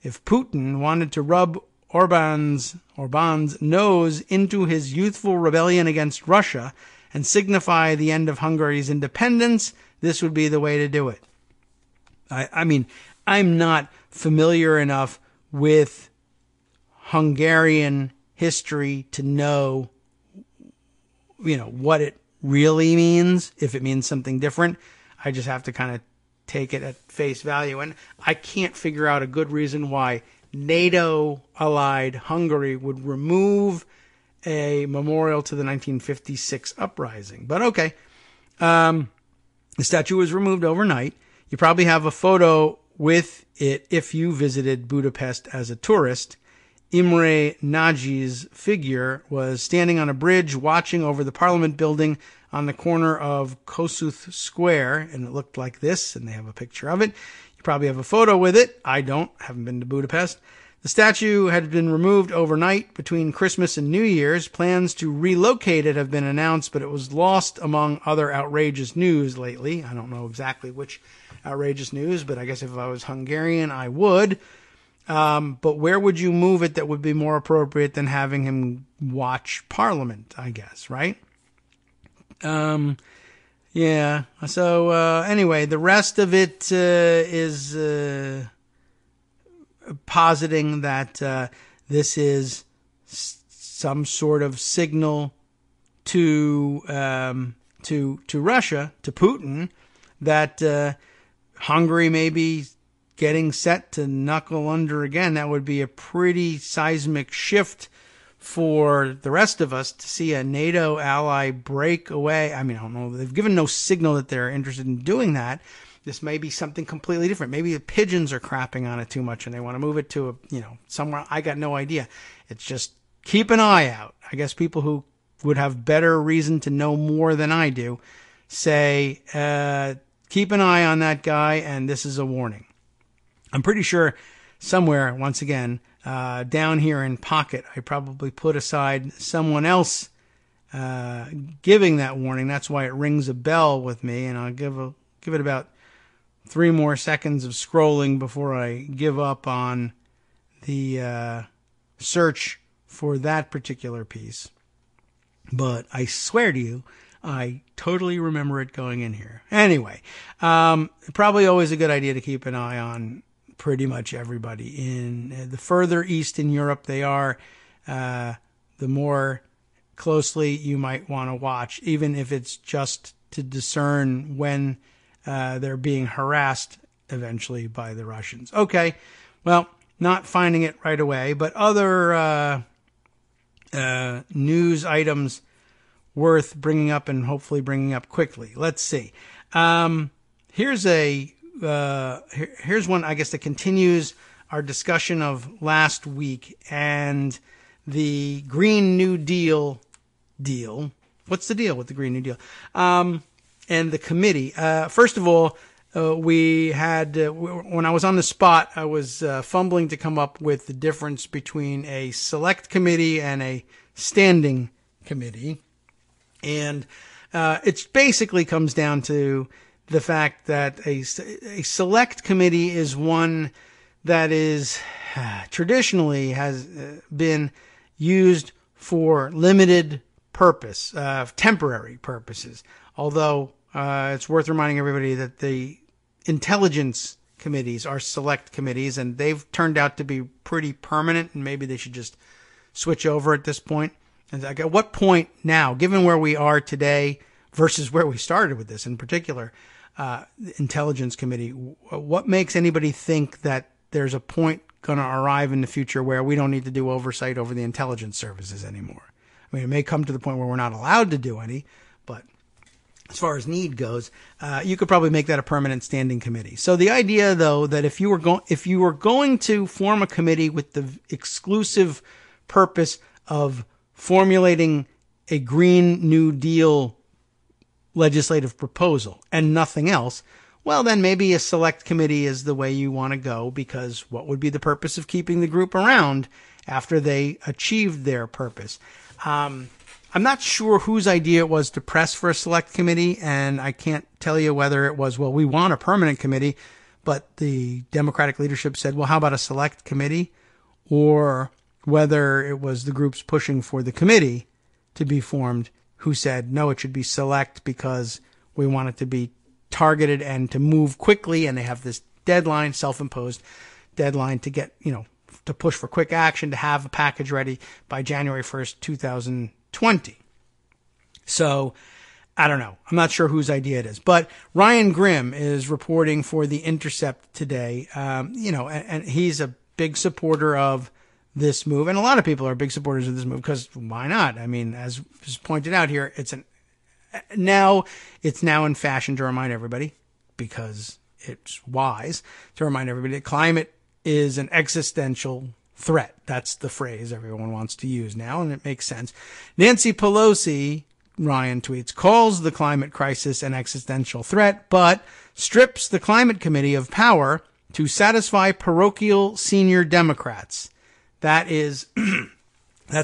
If Putin wanted to rub Orban's nose into his youthful rebellion against Russia and signify the end of Hungary's independence, this would be the way to do it. I'm not familiar enough with Hungarian history to know, what it really means, if it means something different. I just have to kind of take it at face value. And I can't figure out a good reason why NATO-allied Hungary would remove a memorial to the 1956 uprising. But okay. The statue was removed overnight. You probably have a photo with it if you visited Budapest as a tourist. Imre Nagy's figure was standing on a bridge watching over the Parliament building on the corner of Kossuth Square, and it looked like this, and they have a picture of it. You probably have a photo with it. I haven't been to Budapest. The statue had been removed overnight between Christmas and New Year's. Plans to relocate it have been announced, but it was lost among other outrageous news lately. I don't know exactly which outrageous news, but I guess if I was Hungarian, I would. But where would you move it that would be more appropriate than having him watch Parliament, I guess, right? Yeah. So, anyway, the rest of it is positing that this is some sort of signal to Russia, to Putin, that Hungary may be getting set to knuckle under again. That would be a pretty seismic shift for the rest of us to see a NATO ally break away. I don't know. They've given no signal that they're interested in doing that. This may be something completely different. Maybe the pigeons are crapping on it too much and they want to move it to somewhere. I got no idea. It's just keep an eye out. I guess people who would have better reason to know more than I do say, keep an eye on that guy, and this is a warning. I'm pretty sure somewhere, once again, down here in Pocket, I probably put aside someone else giving that warning. That's why it rings a bell with me, and I'll give it about 3 more seconds of scrolling before I give up on the search for that particular piece. But I swear to you, I totally remember it going in here. Anyway, probably always a good idea to keep an eye on pretty much everybody. In the further east in Europe they are, the more closely you might want to watch, even if it's just to discern when they're being harassed eventually by the Russians. Okay, well, not finding it right away, but other news items worth bringing up and hopefully bringing up quickly. Let's see. Here's one, I guess, that continues our discussion of last week and the Green New Deal. What's the deal with the Green New Deal? And the committee. First of all, we had, when I was on the spot, I was fumbling to come up with the difference between a select committee and a standing committee. And it basically comes down to the fact that a select committee is one that is traditionally has been used for limited purpose, temporary purposes. Although it's worth reminding everybody that the intelligence committees are select committees, and they've turned out to be pretty permanent, and maybe they should just switch over at this point. And like, at what point now, given where we are today versus where we started with this, in particular, the intelligence committee, what makes anybody think that there's a point going to arrive in the future where we don't need to do oversight over the intelligence services anymore? I mean, it may come to the point where we're not allowed to do any, but as far as need goes, you could probably make that a permanent standing committee. So the idea, though, that if you were going to form a committee with the exclusive purpose of formulating a Green New Deal legislative proposal and nothing else, well, then maybe a select committee is the way you want to go, because what would be the purpose of keeping the group around after they achieved their purpose? I'm not sure whose idea it was to press for a select committee, and I can't tell you whether it was, well, we want a permanent committee, but the Democratic leadership said, well, how about a select committee? Or whether it was the groups pushing for the committee to be formed who said, no, it should be select because we want it to be targeted and to move quickly, and they have this deadline, self-imposed deadline to get, to push for quick action, to have a package ready by January 1st, 2020. So, I don't know. I'm not sure whose idea it is. But Ryan Grimm is reporting for The Intercept today, and he's a big supporter of this move. And a lot of people are big supporters of this move because why not? I mean, as is pointed out here, it's now in fashion to remind everybody, because it's wise to remind everybody, that climate is an existential threat. That's the phrase everyone wants to use now, and it makes sense. Nancy Pelosi, Ryan tweets, calls the climate crisis an existential threat, but strips the climate committee of power to satisfy parochial senior Democrats. That's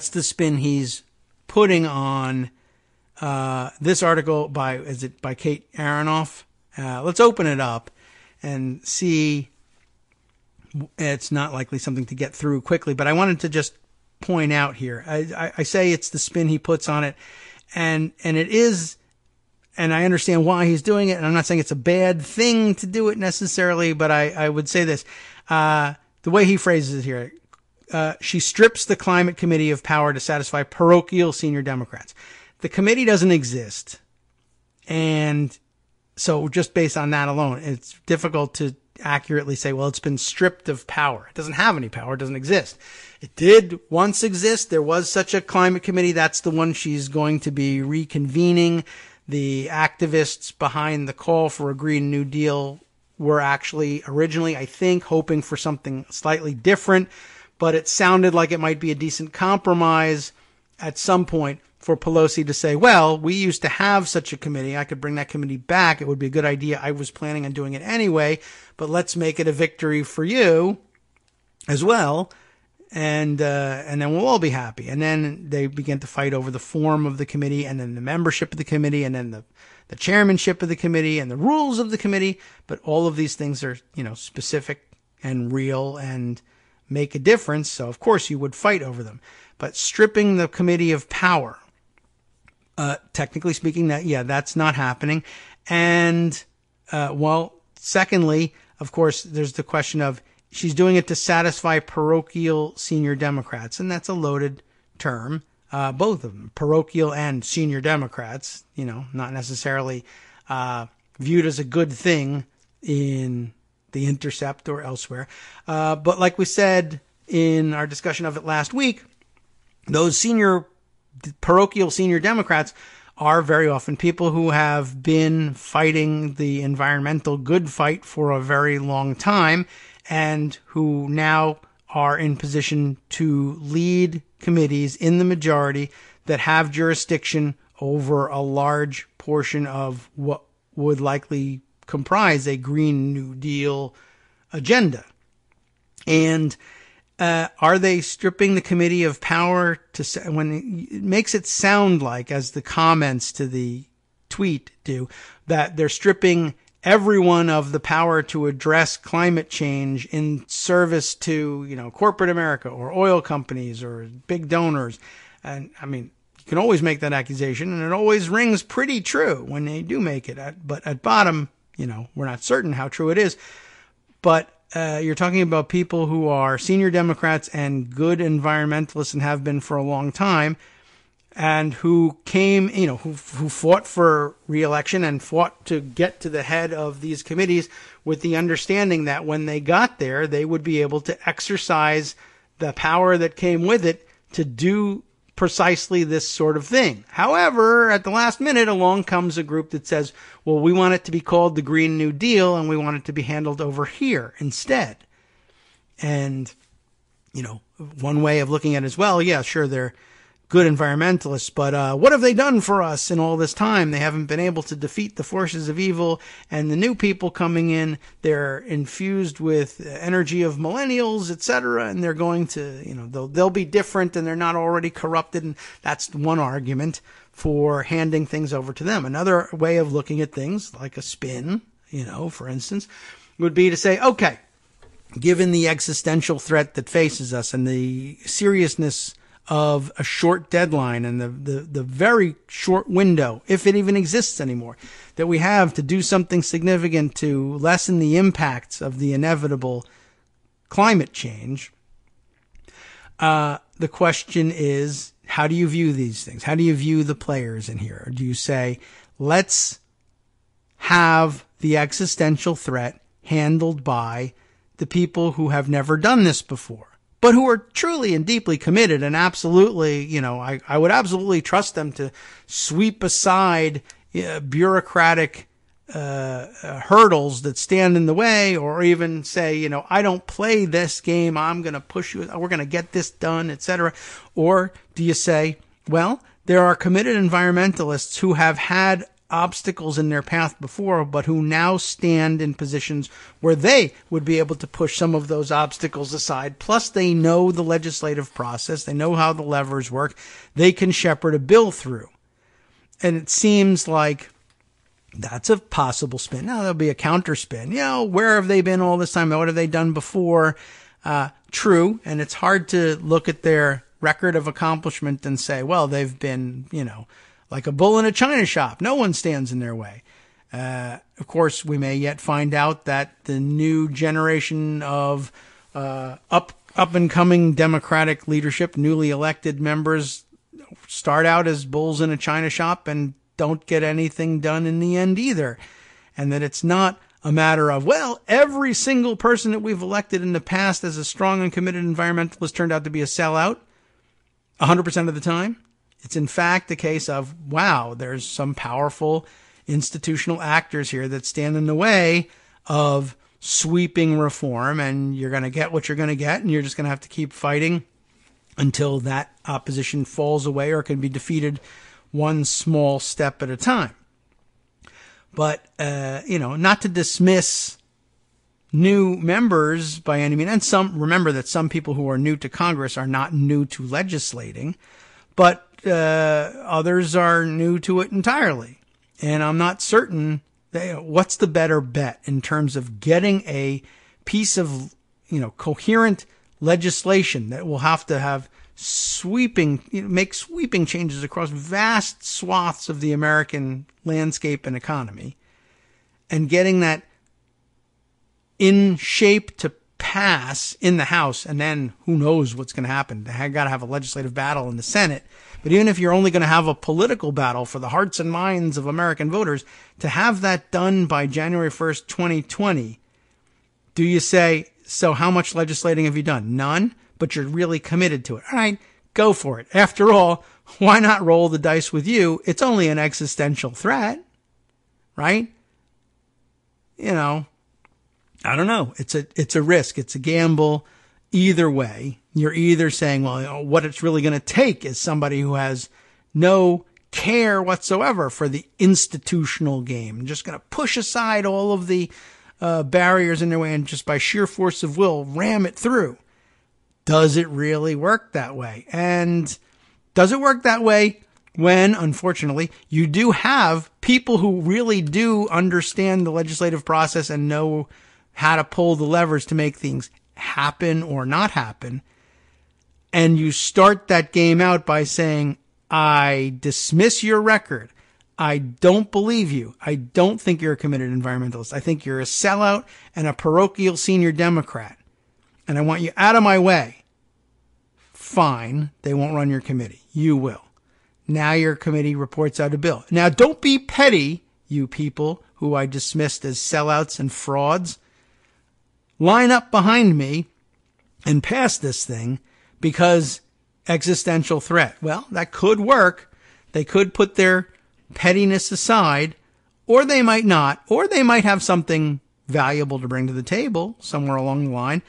the spin he's putting on this article by Kate Aronoff. Let's open it up and see. It's not likely something to get through quickly, but I wanted to just point out here. I say it's the spin he puts on it, and it is, and I understand why he's doing it, and I'm not saying it's a bad thing to do it necessarily, but I would say this. The way he phrases it here, she strips the climate committee of power to satisfy parochial senior Democrats. The committee doesn't exist. And so just based on that alone, it's difficult to accurately say, well, it's been stripped of power. It doesn't have any power. It doesn't exist. It did once exist. There was such a climate committee. That's the one she's going to be reconvening. The activists behind the call for a Green New Deal were actually originally, I think, hoping for something slightly different, but it sounded like it might be a decent compromise at some point for Pelosi to say, well, we used to have such a committee. I could bring that committee back. It would be a good idea. I was planning on doing it anyway, but let's make it a victory for you as well. And then we'll all be happy. And then they begin to fight over the form of the committee, and then the membership of the committee, and then the chairmanship of the committee, and the rules of the committee. But all of these things are, specific and real and make a difference. So of course you would fight over them. But stripping the committee of power, technically speaking, that's not happening. And, secondly, of course, there's the question of she's doing it to satisfy parochial senior Democrats. And that's a loaded term. both of them, parochial and senior Democrats, not necessarily viewed as a good thing in The Intercept or elsewhere. But like we said in our discussion of it last week, those parochial senior Democrats are very often people who have been fighting the environmental good fight for a very long time and who now are in position to lead committees in the majority that have jurisdiction over a large portion of what would likely comprise a Green New Deal agenda. And are they stripping the committee of power when it makes it sound like, as the comments to the tweet do, that they're stripping everyone of the power to address climate change in service to, corporate America or oil companies or big donors. And I mean, you can always make that accusation, and it always rings pretty true when they do make it. But at bottom, we're not certain how true it is. But you're talking about people who are senior Democrats and good environmentalists and have been for a long time, and who came, who fought for re-election and fought to get to the head of these committees with the understanding that when they got there, they would be able to exercise the power that came with it to do precisely this sort of thing. However, at the last minute, along comes a group that says, well, we want it to be called the Green New Deal and we want it to be handled over here instead. And, one way of looking at it is, well, yeah, sure, they're good environmentalists, but what have they done for us in all this time? They haven't been able to defeat the forces of evil, and the new people coming in, they're infused with energy of millennials, etc., and they're going to, they'll be different, and they're not already corrupted, and that's one argument for handing things over to them. Another way of looking at things, like a spin, for instance, would be to say, okay, given the existential threat that faces us and the seriousness of a short deadline and the very short window, if it even exists anymore, that we have to do something significant to lessen the impacts of the inevitable climate change, the question is, how do you view these things? How do you view the players in here? Or do you say, let's have the existential threat handled by the people who have never done this before, but who are truly and deeply committed and absolutely, I would absolutely trust them to sweep aside bureaucratic hurdles that stand in the way, or even say, I don't play this game, I'm going to push you, we're going to get this done, etc. Or do you say, well, there are committed environmentalists who have had obstacles in their path before, but who now stand in positions where they would be able to push some of those obstacles aside. Plus, they know the legislative process. They know how the levers work. They can shepherd a bill through. And it seems like that's a possible spin. Now, there'll be a counter spin. Where have they been all this time? What have they done before? True. And it's hard to look at their record of accomplishment and say, well, they've been, like a bull in a china shop. No one stands in their way. Of course, we may yet find out that the new generation of up-and-coming Democratic leadership, newly elected members, start out as bulls in a china shop and don't get anything done in the end either. And that it's not a matter of, well, every single person that we've elected in the past as a strong and committed environmentalist turned out to be a sellout 100% of the time. It's in fact a case of, wow, there's some powerful institutional actors here that stand in the way of sweeping reform, and you're going to get what you're going to get, and you're just going to have to keep fighting until that opposition falls away or can be defeated one small step at a time. But, not to dismiss new members by any means, and remember that some people who are new to Congress are not new to legislating, but others are new to it entirely. And I'm not certain what's the better bet in terms of getting a piece of, coherent legislation that will have to have make sweeping changes across vast swaths of the American landscape and economy, and getting that in shape to pass in the House, and then who knows what's going to happen. They got to have a legislative battle in the Senate. But even if you're only going to have a political battle for the hearts and minds of American voters, to have that done by January 1st, 2020, do you say, so how much legislating have you done? None, but you're really committed to it. All right, go for it. After all, why not roll the dice with you? It's only an existential threat, right? You know, I don't know. It's a risk. It's a gamble. Either way, you're either saying, well, you know, what it's really going to take is somebody who has no care whatsoever for the institutional game, just going to push aside all of the barriers in their way and just by sheer force of will ram it through. Does it really work that way? And does it work that way when, unfortunately, you do have people who really do understand the legislative process and know how to pull the levers to make things happen or not happen, and you start that game out by saying, I dismiss your record. I don't believe you. I don't think you're a committed environmentalist. I think you're a sellout and a parochial senior Democrat. And I want you out of my way. Fine. They won't run your committee. You will. Now your committee reports out a bill. Now don't be petty, you people who I dismissed as sellouts and frauds. Line up behind me and pass this thing because existential threat. Well, that could work. They could put their pettiness aside, or they might not, or they might have something valuable to bring to the table somewhere along the line,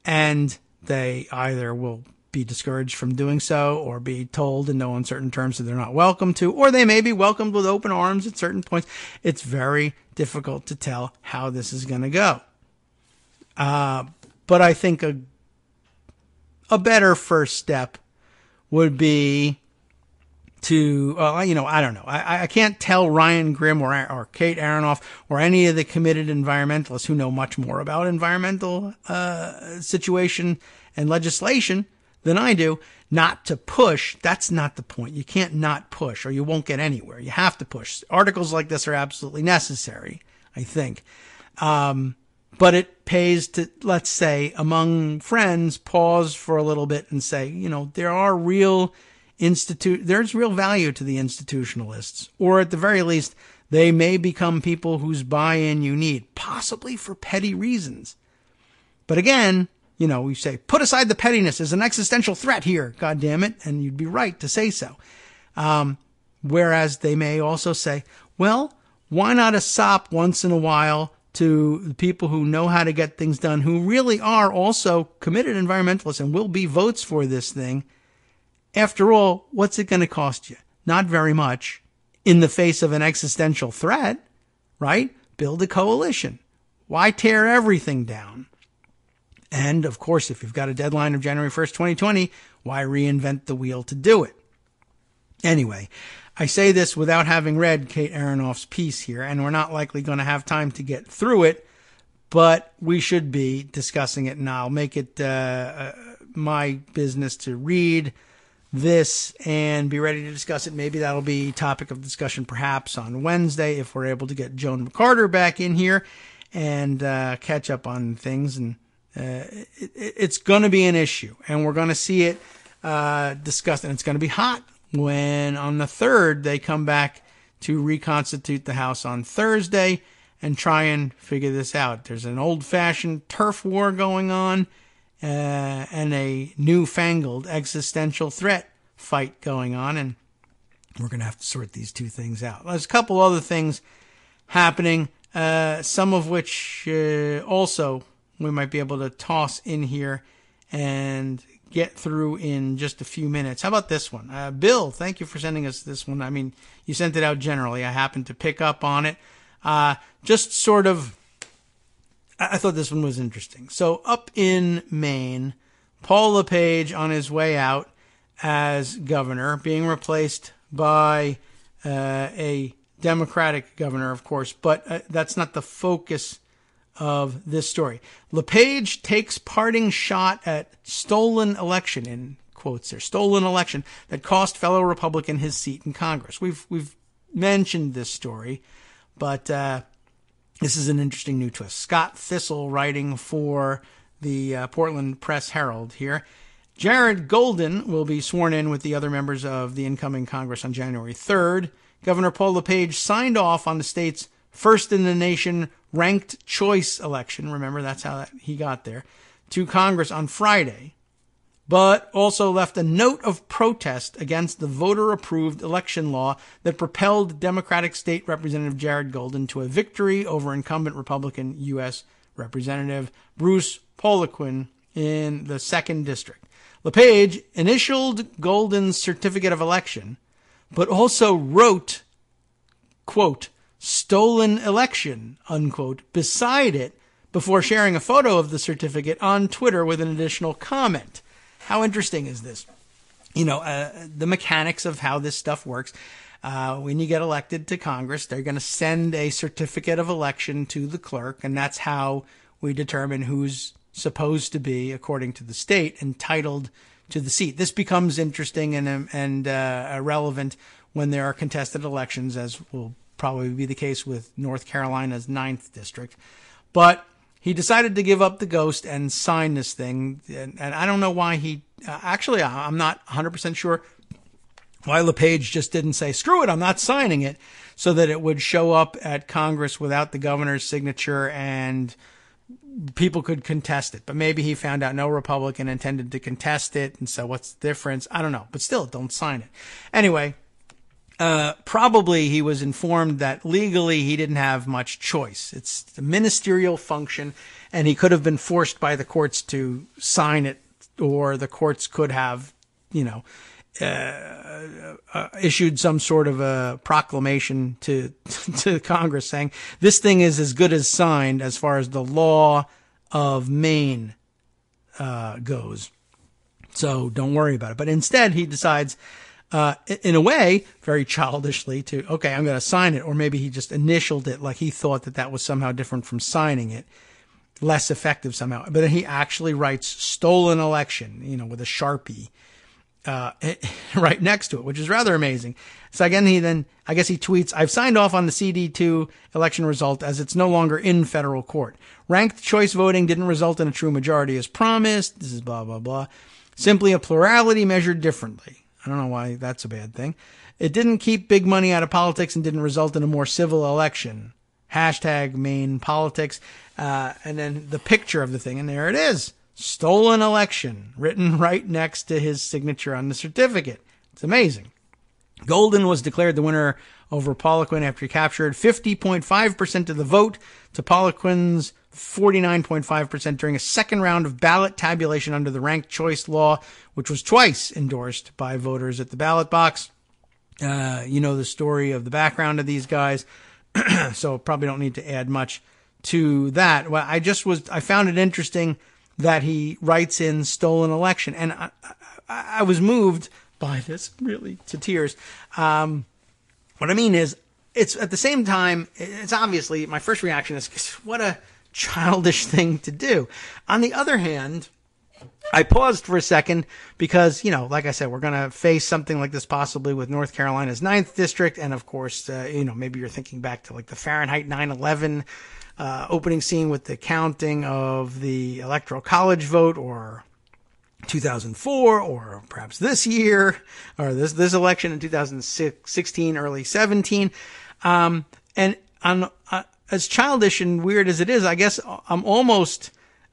and they either will be discouraged from doing so or be told in no uncertain terms that they're not welcome to, or they may be welcomed with open arms at certain points. It's very difficult to tell how this is going to go. But I think a better first step would be to, I don't know. I can't tell Ryan Grimm or Kate Aronoff or any of the committed environmentalists who know much more about environmental situation and legislation than I do not to push. That's not the point. You can't not push or you won't get anywhere. You have to push. Articles like this are absolutely necessary, I think. But it pays to, let's say, among friends, pause for a little bit and say, there's real value to the institutionalists, or at the very least, they may become people whose buy-in you need, possibly for petty reasons. But again, we say, put aside the pettiness. There's an existential threat here, God damn it, and you'd be right to say so. Whereas they may also say, well, why not a sop once in a while to the people who know how to get things done, who really are also committed environmentalists and will be votes for this thing. After all, what's it going to cost you? Not very much in the face of an existential threat, right? Build a coalition. Why tear everything down? And, of course, if you've got a deadline of January 1st, 2020, why reinvent the wheel to do it? Anyway, I say this without having read Kate Aronoff's piece here, and we're not likely going to have time to get through it, but we should be discussing it, and I'll make it my business to read this and be ready to discuss it. Maybe that'll be topic of discussion perhaps on Wednesday if we're able to get Joan McCarter back in here and catch up on things. And it's going to be an issue, and we're going to see it discussed, and it's going to be hot when on the 3rd they come back to reconstitute the House on Thursday and try and figure this out. There's an old-fashioned turf war going on and a newfangled existential threat fight going on, and we're going to have to sort these two things out. There's a couple other things happening, some of which also we might be able to toss in here and get through in just a few minutes. How about this one? Bill, thank you for sending us this one. I mean, you sent it out generally. I happened to pick up on it. Just sort of, I thought this one was interesting. So up in Maine, Paul LePage on his way out as governor, being replaced by a Democratic governor, of course, but that's not the focus of this story. LePage takes parting shot at stolen election, in quotes there, stolen election that cost fellow Republican his seat in Congress. We've mentioned this story, but this is an interesting new twist. Scott Thistle, writing for the Portland Press-Herald here. Jared Golden will be sworn in with the other members of the incoming Congress on January 3rd. Governor Paul LePage signed off on the state's first-in-the-nation ranked choice election. Remember, that's how he got there. To Congress on Friday, but also left a note of protest against the voter-approved election law that propelled Democratic State Representative Jared Golden to a victory over incumbent Republican U.S. Representative Bruce Poliquin in the 2nd District. LePage initialed Golden's certificate of election, but also wrote, quote, "stolen election," unquote, beside it before sharing a photo of the certificate on Twitter with an additional comment. How interesting is this? You know, the mechanics of how this stuff works. When you get elected to Congress, they're going to send a certificate of election to the clerk, and that's how we determine who's supposed to be, according to the state, entitled to the seat. This becomes interesting and relevant when there are contested elections, as will probably be the case with North Carolina's 9th District. But he decided to give up the ghost and sign this thing. And I don't know why he actually, I'm not 100% sure why LePage just didn't say, screw it, I'm not signing it, so that it would show up at Congress without the governor's signature and people could contest it. But maybe he found out no Republican intended to contest it. And so what's the difference? I don't know. But still, don't sign it. Anyway, probably he was informed that legally he didn't have much choice. It's a ministerial function, and he could have been forced by the courts to sign it, or the courts could have, issued some sort of a proclamation to Congress saying this thing is as good as signed as far as the law of Maine goes. So don't worry about it. But instead, he decides, in a way, very childishly, to, okay, I'm going to sign it. Or maybe he just initialed it like he thought that was somehow different from signing it, less effective somehow. But he actually writes stolen election, with a Sharpie, right next to it, which is rather amazing. So again, he tweets, "I've signed off on the CD2 election result as it's no longer in federal court. Ranked choice voting didn't result in a true majority as promised. This is blah, blah, blah. Simply a plurality measured differently." I don't know why that's a bad thing. "It didn't keep big money out of politics and didn't result in a more civil election. Hashtag Maine politics." And then the picture of the thing, and there it is. Stolen election, written right next to his signature on the certificate. It's amazing. Golden was declared the winner over Poliquin after he captured 50.5% of the vote to Poliquin's 49.5% during a second round of ballot tabulation under the ranked choice law, which was twice endorsed by voters at the ballot box. You know the story of the background of these guys, so probably don't need to add much to that. Well, I found it interesting that he writes in stolen election, and I was moved by this really to tears. What I mean is, it's at the same time, it's obviously, my first reaction is, what a childish thing to do. On the other hand, I paused for a second because, like I said, we're going to face something like this possibly with North Carolina's 9th District. And of course, maybe you're thinking back to like the Fahrenheit 9/11 opening scene with the counting of the Electoral College vote, or 2004, or perhaps this year, or this election in 2016, early 17. And as childish and weird as it is, I guess I almost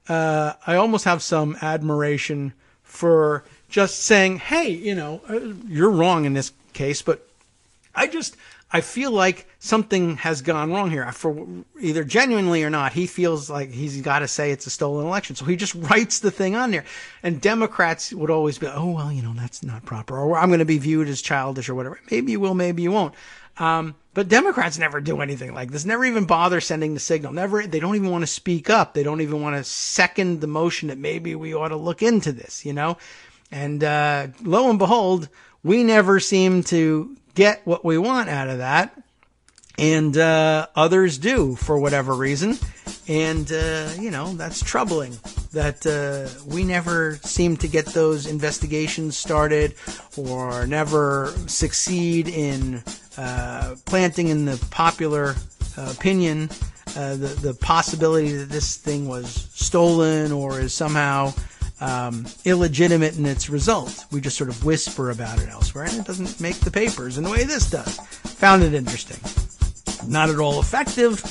have some admiration for just saying, hey, you're wrong in this case, but I feel like something has gone wrong here. For either genuinely or not, he feels like he's got to say it's a stolen election. So he just writes the thing on there. And Democrats would always be, oh, well, that's not proper. Or I'm going to be viewed as childish or whatever. Maybe you will, maybe you won't. But Democrats never do anything like this, never even bother sending the signal. They don't even want to speak up. They don't even want to second the motion that maybe we ought to look into this, And lo and behold, we never seem to get what we want out of that. And others do for whatever reason. And, that's troubling that we never seem to get those investigations started or never succeed in planting in the popular opinion the possibility that this thing was stolen or is somehow illegitimate in its result. We just sort of whisper about it elsewhere, and it doesn't make the papers in the way this does. Found it interesting. Not at all effective,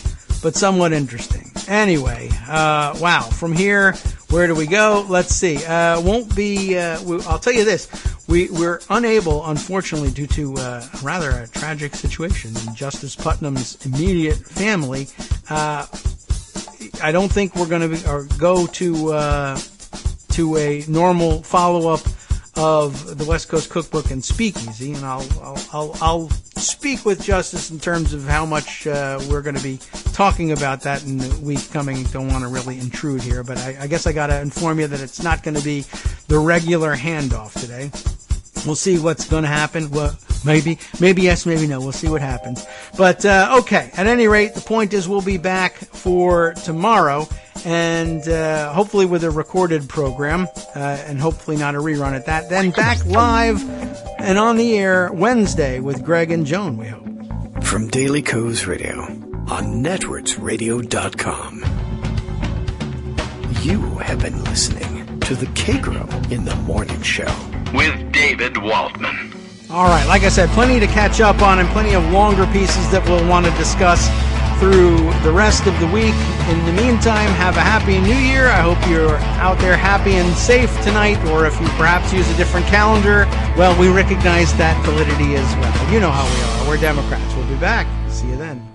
but somewhat interesting. Anyway, wow. From here, where do we go? Let's see. Won't be. I'll tell you this. We're unable, unfortunately, due to rather a tragic situation in Justice Putnam's immediate family. I don't think we're going to go to a normal follow-up of the West Coast Cookbook and Speakeasy, and I'll speak with Justice in terms of how much we're going to be talking about that in the week coming. Don't want to really intrude here, but I guess I got to inform you that it's not going to be the regular handoff today. We'll see what's going to happen. Well, maybe yes, maybe no. We'll see what happens. But okay, at any rate, the point is we'll be back for tomorrow, and hopefully with a recorded program, and hopefully not a rerun at that. Then back live and on the air Wednesday with Greg and Joan, we hope. From Daily Kos Radio on networksradio.com. You have been listening to the Kagro in the Morning Show with David Waldman. All right, like I said, plenty to catch up on and plenty of longer pieces that we'll want to discuss through the rest of the week. In the meantime, have a happy new year. I hope you're out there happy and safe tonight, or if you perhaps use a different calendar, well, we recognize that validity as well. You know how we are. We're Democrats. We'll be back. See you then.